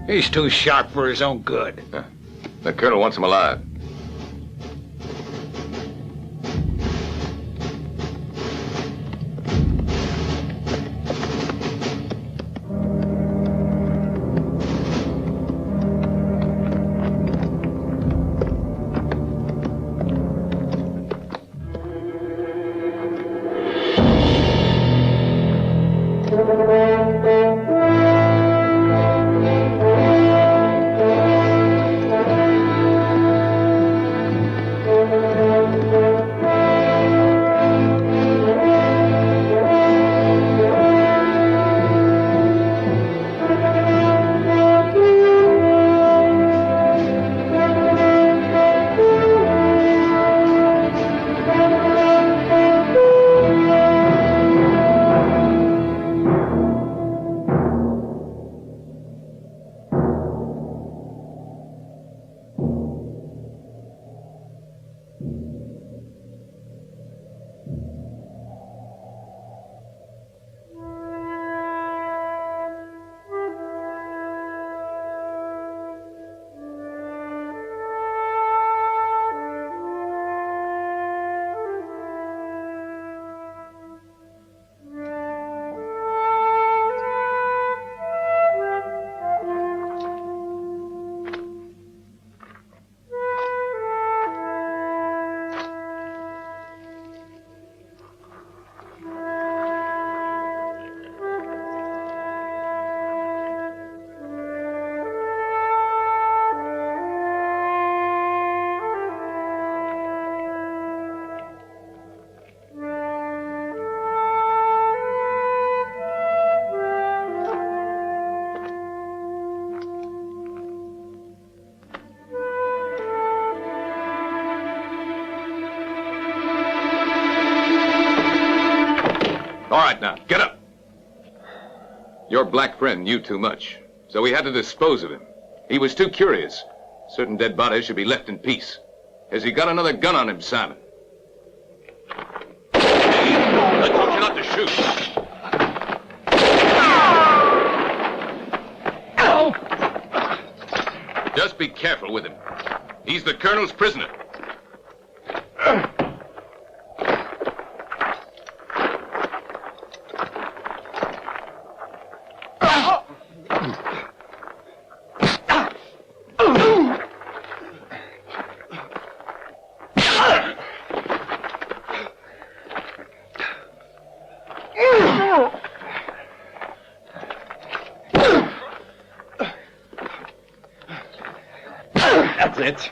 He's too sharp for his own good. The colonel wants him alive. All right, now, get up. Your black friend knew too much, so we had to dispose of him. He was too curious. Certain dead bodies should be left in peace. Has he got another gun on him, Simon? I told you not to shoot. Just be careful with him. He's the colonel's prisoner. That's it.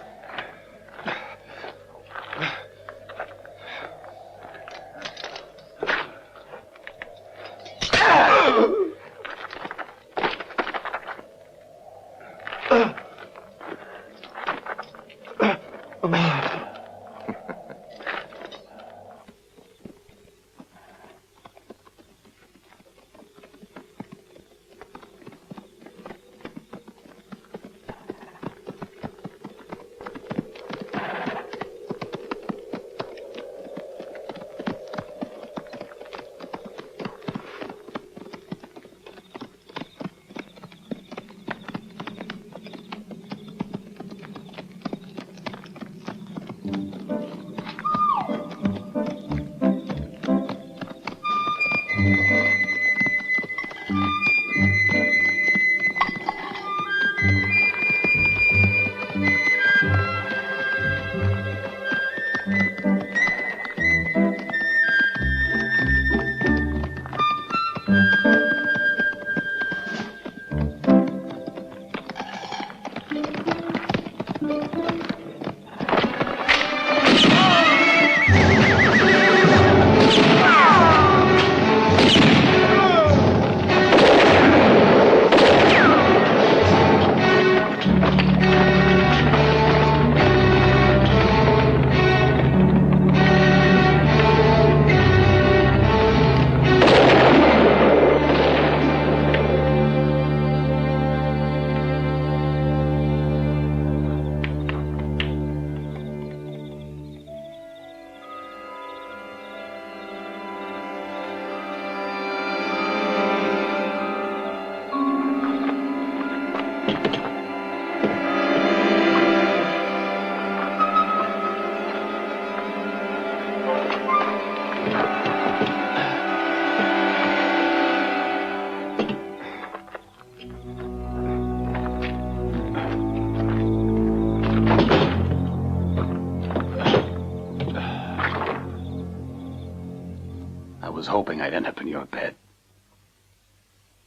Hoping I'd end up in your bed.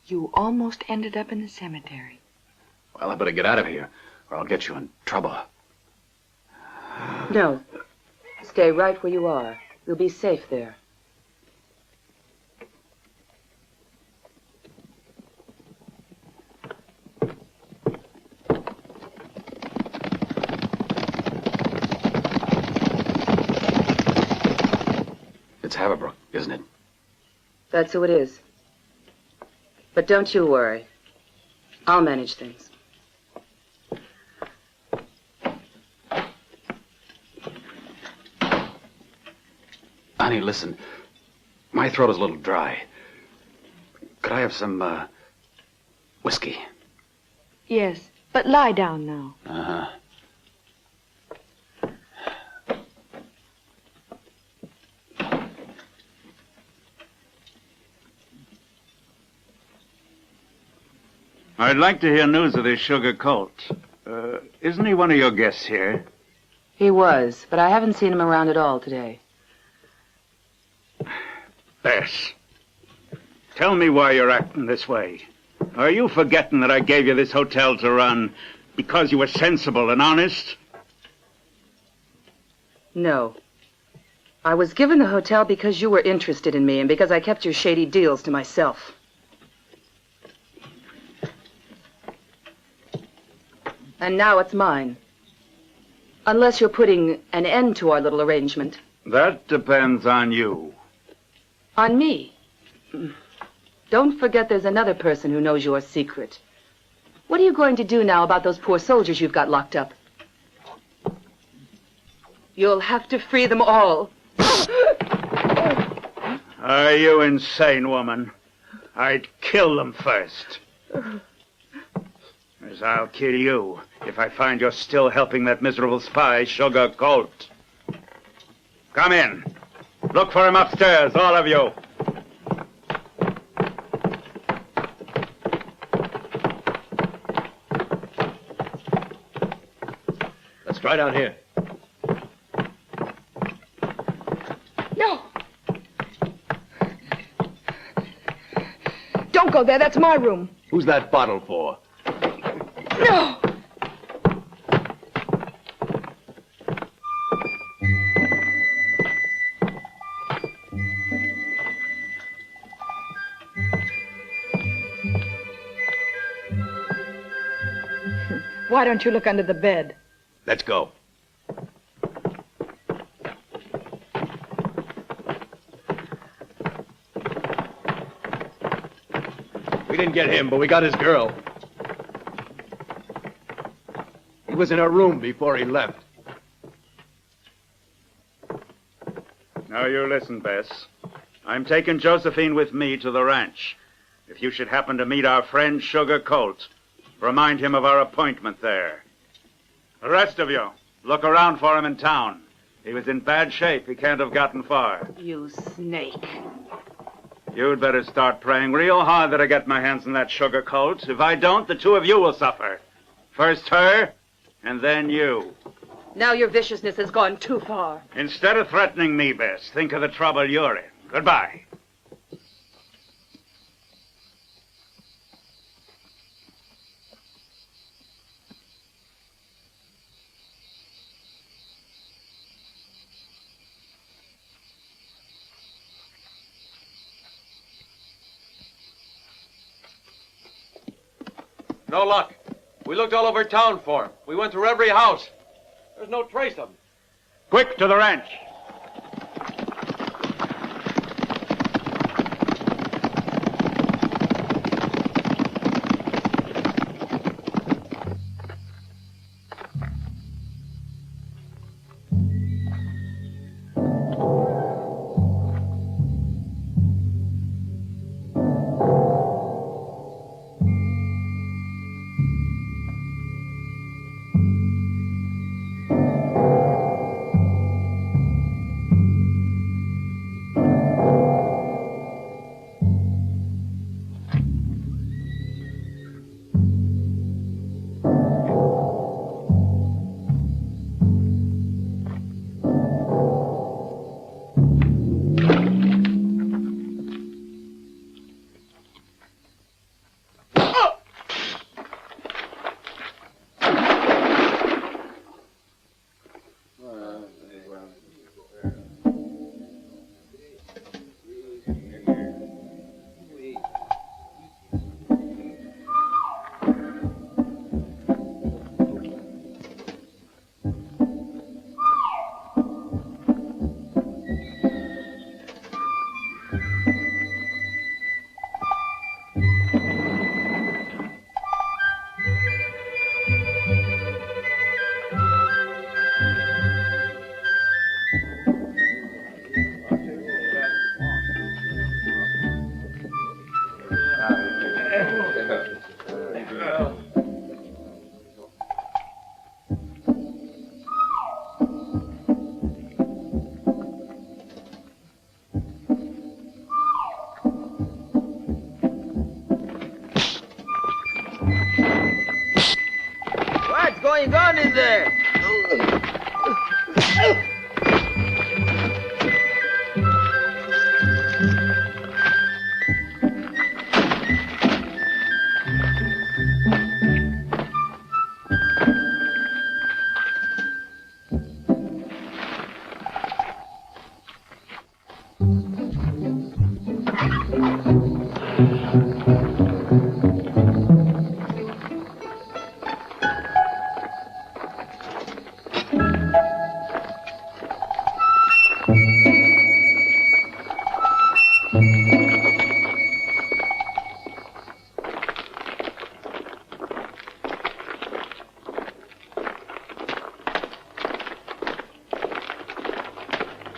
You almost ended up in the cemetery. Well, I better get out of here, or I'll get you in trouble. No. Stay right where you are. You'll be safe there. It's Haverbrook, isn't it? That's who it is. But don't you worry. I'll manage things. Honey, listen. My throat is a little dry. Could I have some, whiskey? Yes, but lie down now. Uh-huh. I'd like to hear news of this Sugar Colt. Isn't he one of your guests here? He was, but I haven't seen him around at all today. Bess, tell me why you're acting this way. Are you forgetting that I gave you this hotel to run because you were sensible and honest? No. I was given the hotel because you were interested in me and because I kept your shady deals to myself. And now it's mine. Unless you're putting an end to our little arrangement. That depends on you. On me? Don't forget there's another person who knows your secret. What are you going to do now about those poor soldiers you've got locked up? You'll have to free them all. Are you insane, woman? I'd kill them first. As I'll kill you if I find you're still helping that miserable spy, Sugar Colt. Come in. Look for him upstairs, all of you. Let's try down here. No. Don't go there. That's my room. Who's that bottle for? No. Why don't you look under the bed? Let's go. We didn't get him, but we got his girl. He was in her room before he left. Now you listen, Bess. I'm taking Josephine with me to the ranch. If you should happen to meet our friend Sugar Colt, remind him of our appointment there. The rest of you, look around for him in town. He was in bad shape. He can't have gotten far. You snake. You'd better start praying real hard that I get my hands on that Sugar Colt. If I don't, the two of you will suffer. First her, and then you. Now your viciousness has gone too far. Instead of threatening me, Bess, think of the trouble you're in. Goodbye. No luck. We looked all over town for him. We went through every house. There's no trace of him. Quick to the ranch.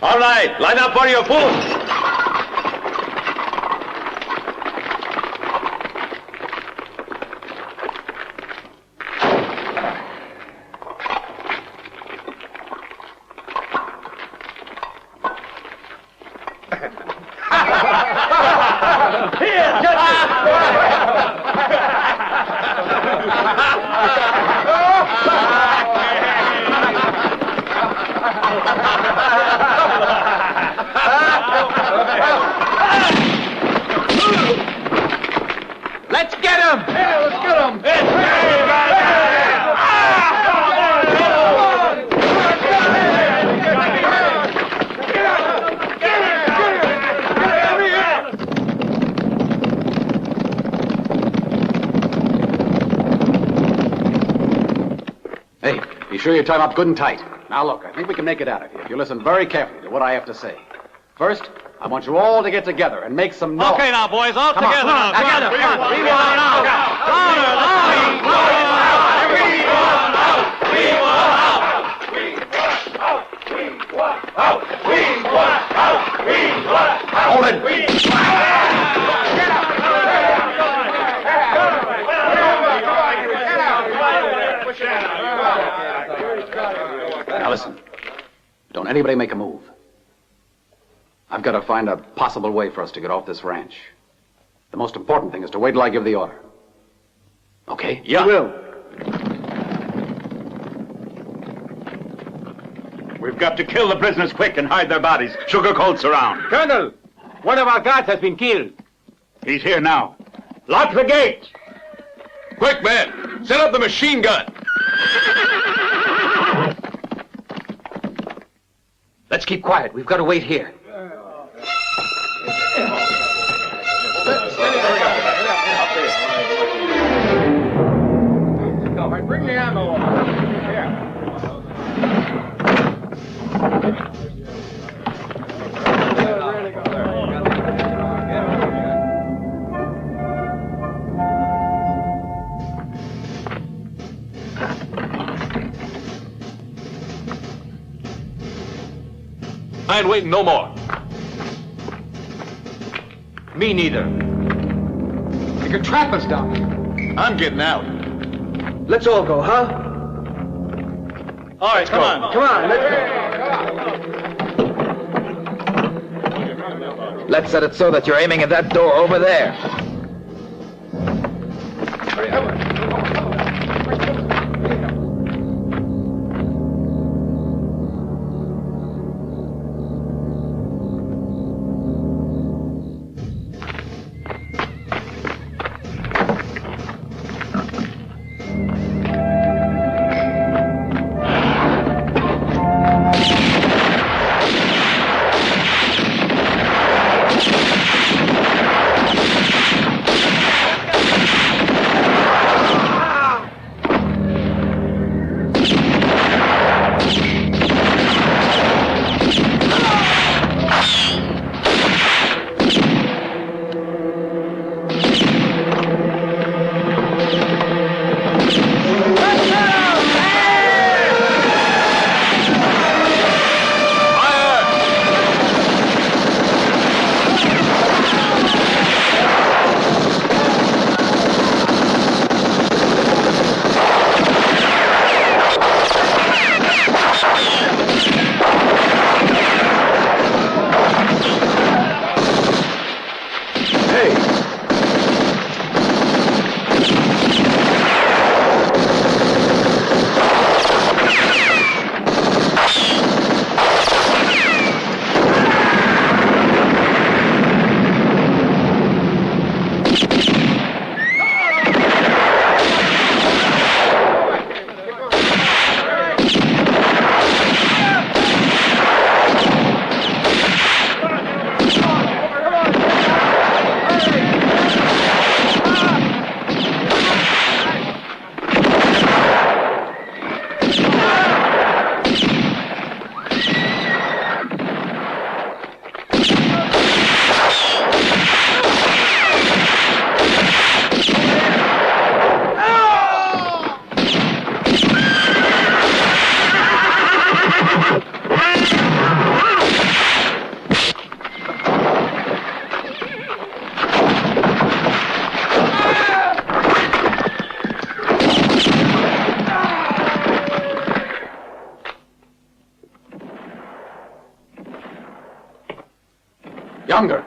All right, line up for your post. Let's get him! Yeah, let's get him! Hey, be sure you tie him up good and tight. Now look, I think we can make it out of here if you listen very carefully to what I have to say. First, I want you all to get together and make some noise. Okay now, boys, all Come on, together come on, now. together, come on. We want out. Louder, louder. We want out. We want out. We want out. We want out. We want out. We want out. Hold it. Now listen, don't anybody make a move. I've got to find a possible way for us to get off this ranch. The most important thing is to wait till I give the order. Okay? Yeah. Will. We've got to kill the prisoners quick and hide their bodies. Sugar Colt's around. Colonel, one of our guards has been killed. He's here now. Lock the gate. Quick, man! Set up the machine gun! Let's keep quiet. We've got to wait here. Bring the ammo over. I ain't waiting no more. Me neither. You could trap us down. I'm getting out. Let's all go, huh? All right, come on. Come on, let's go. Let's set it so that you're aiming at that door over there. younger.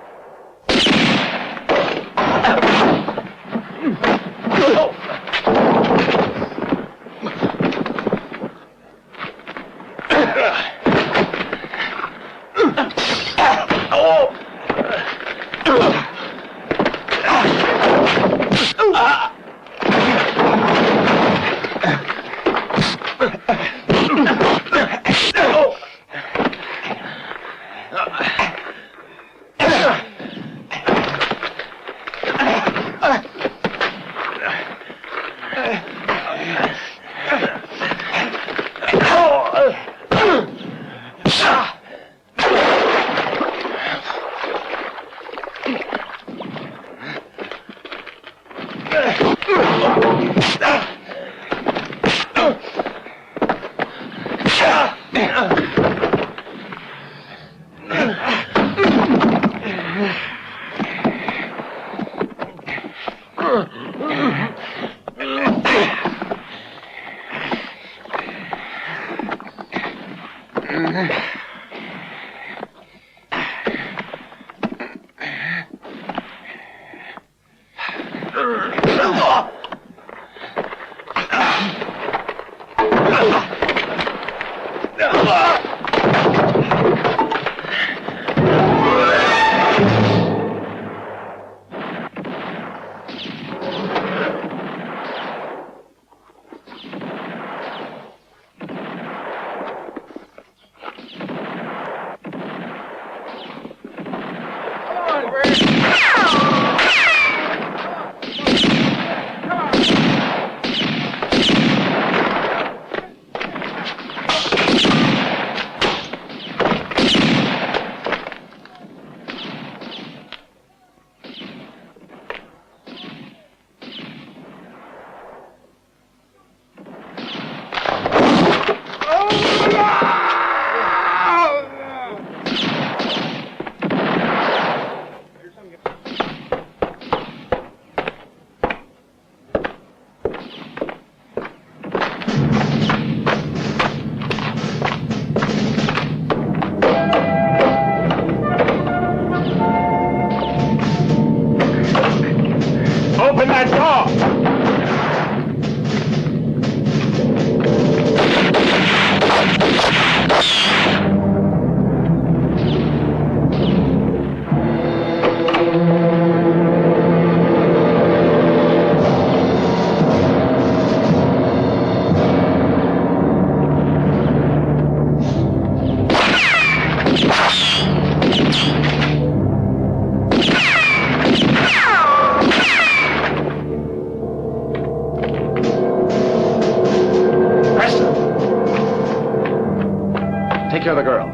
Take care of the girl.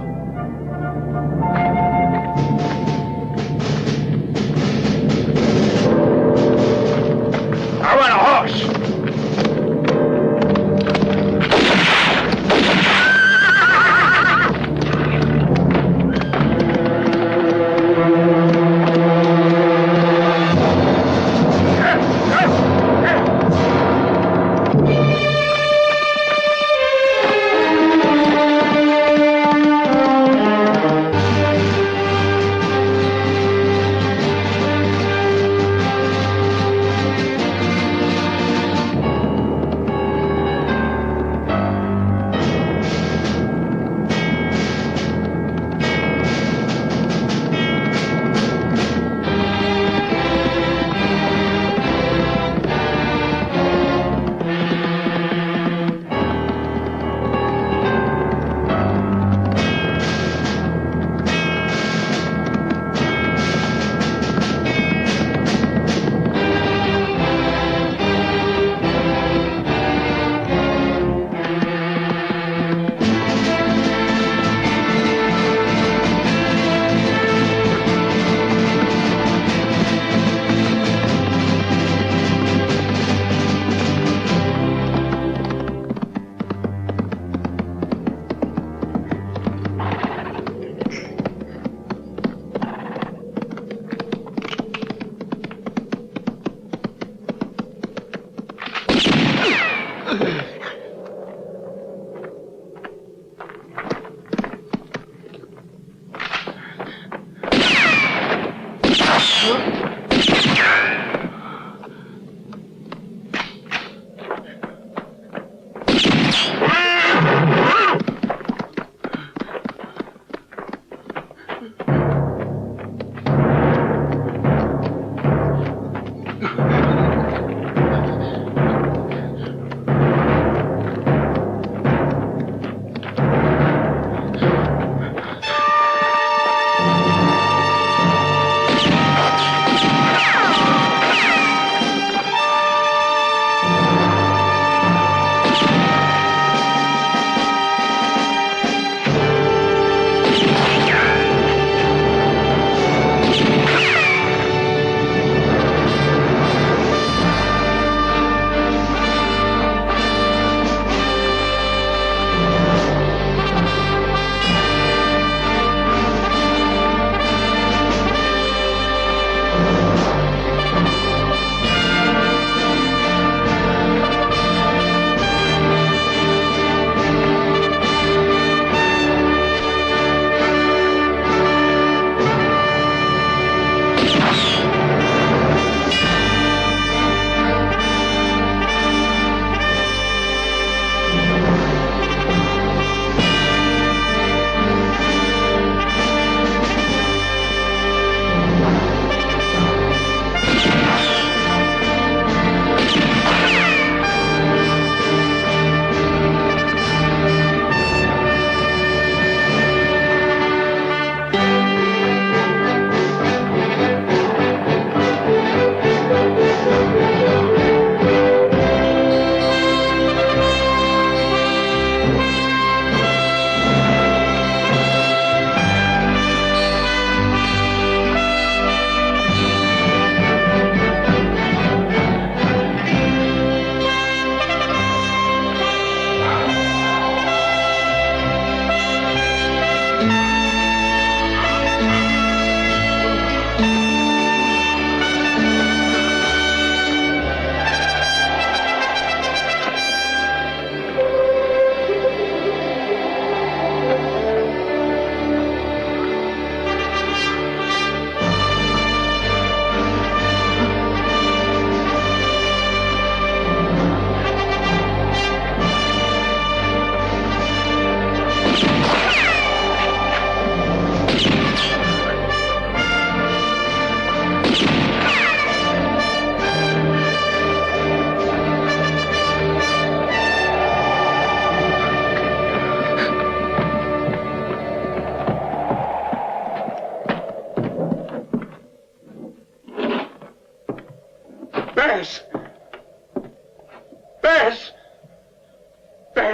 I want a horse.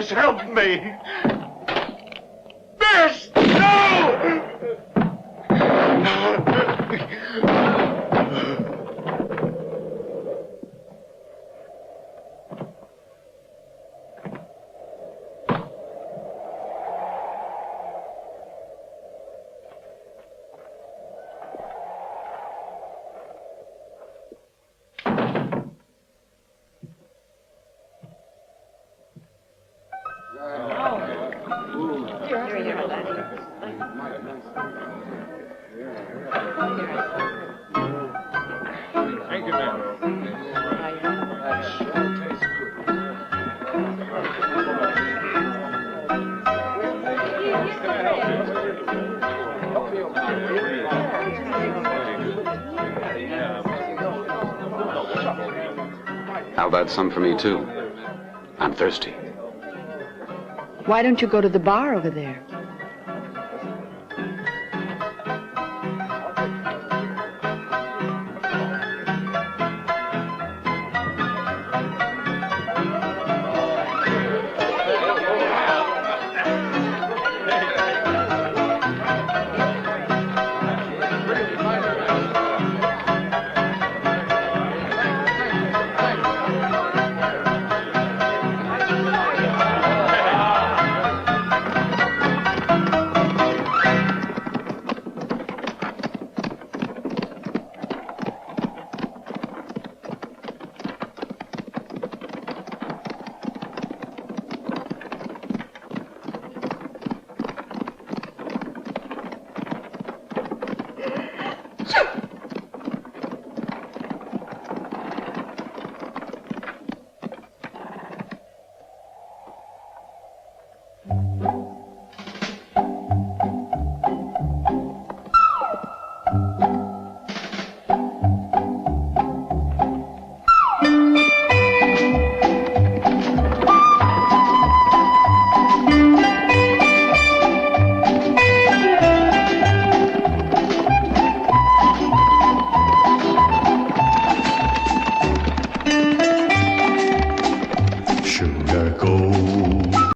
Miss, help me! Miss! No! Thank you, ma'am. How about some for me, too? I'm thirsty. Why don't you go to the bar over there?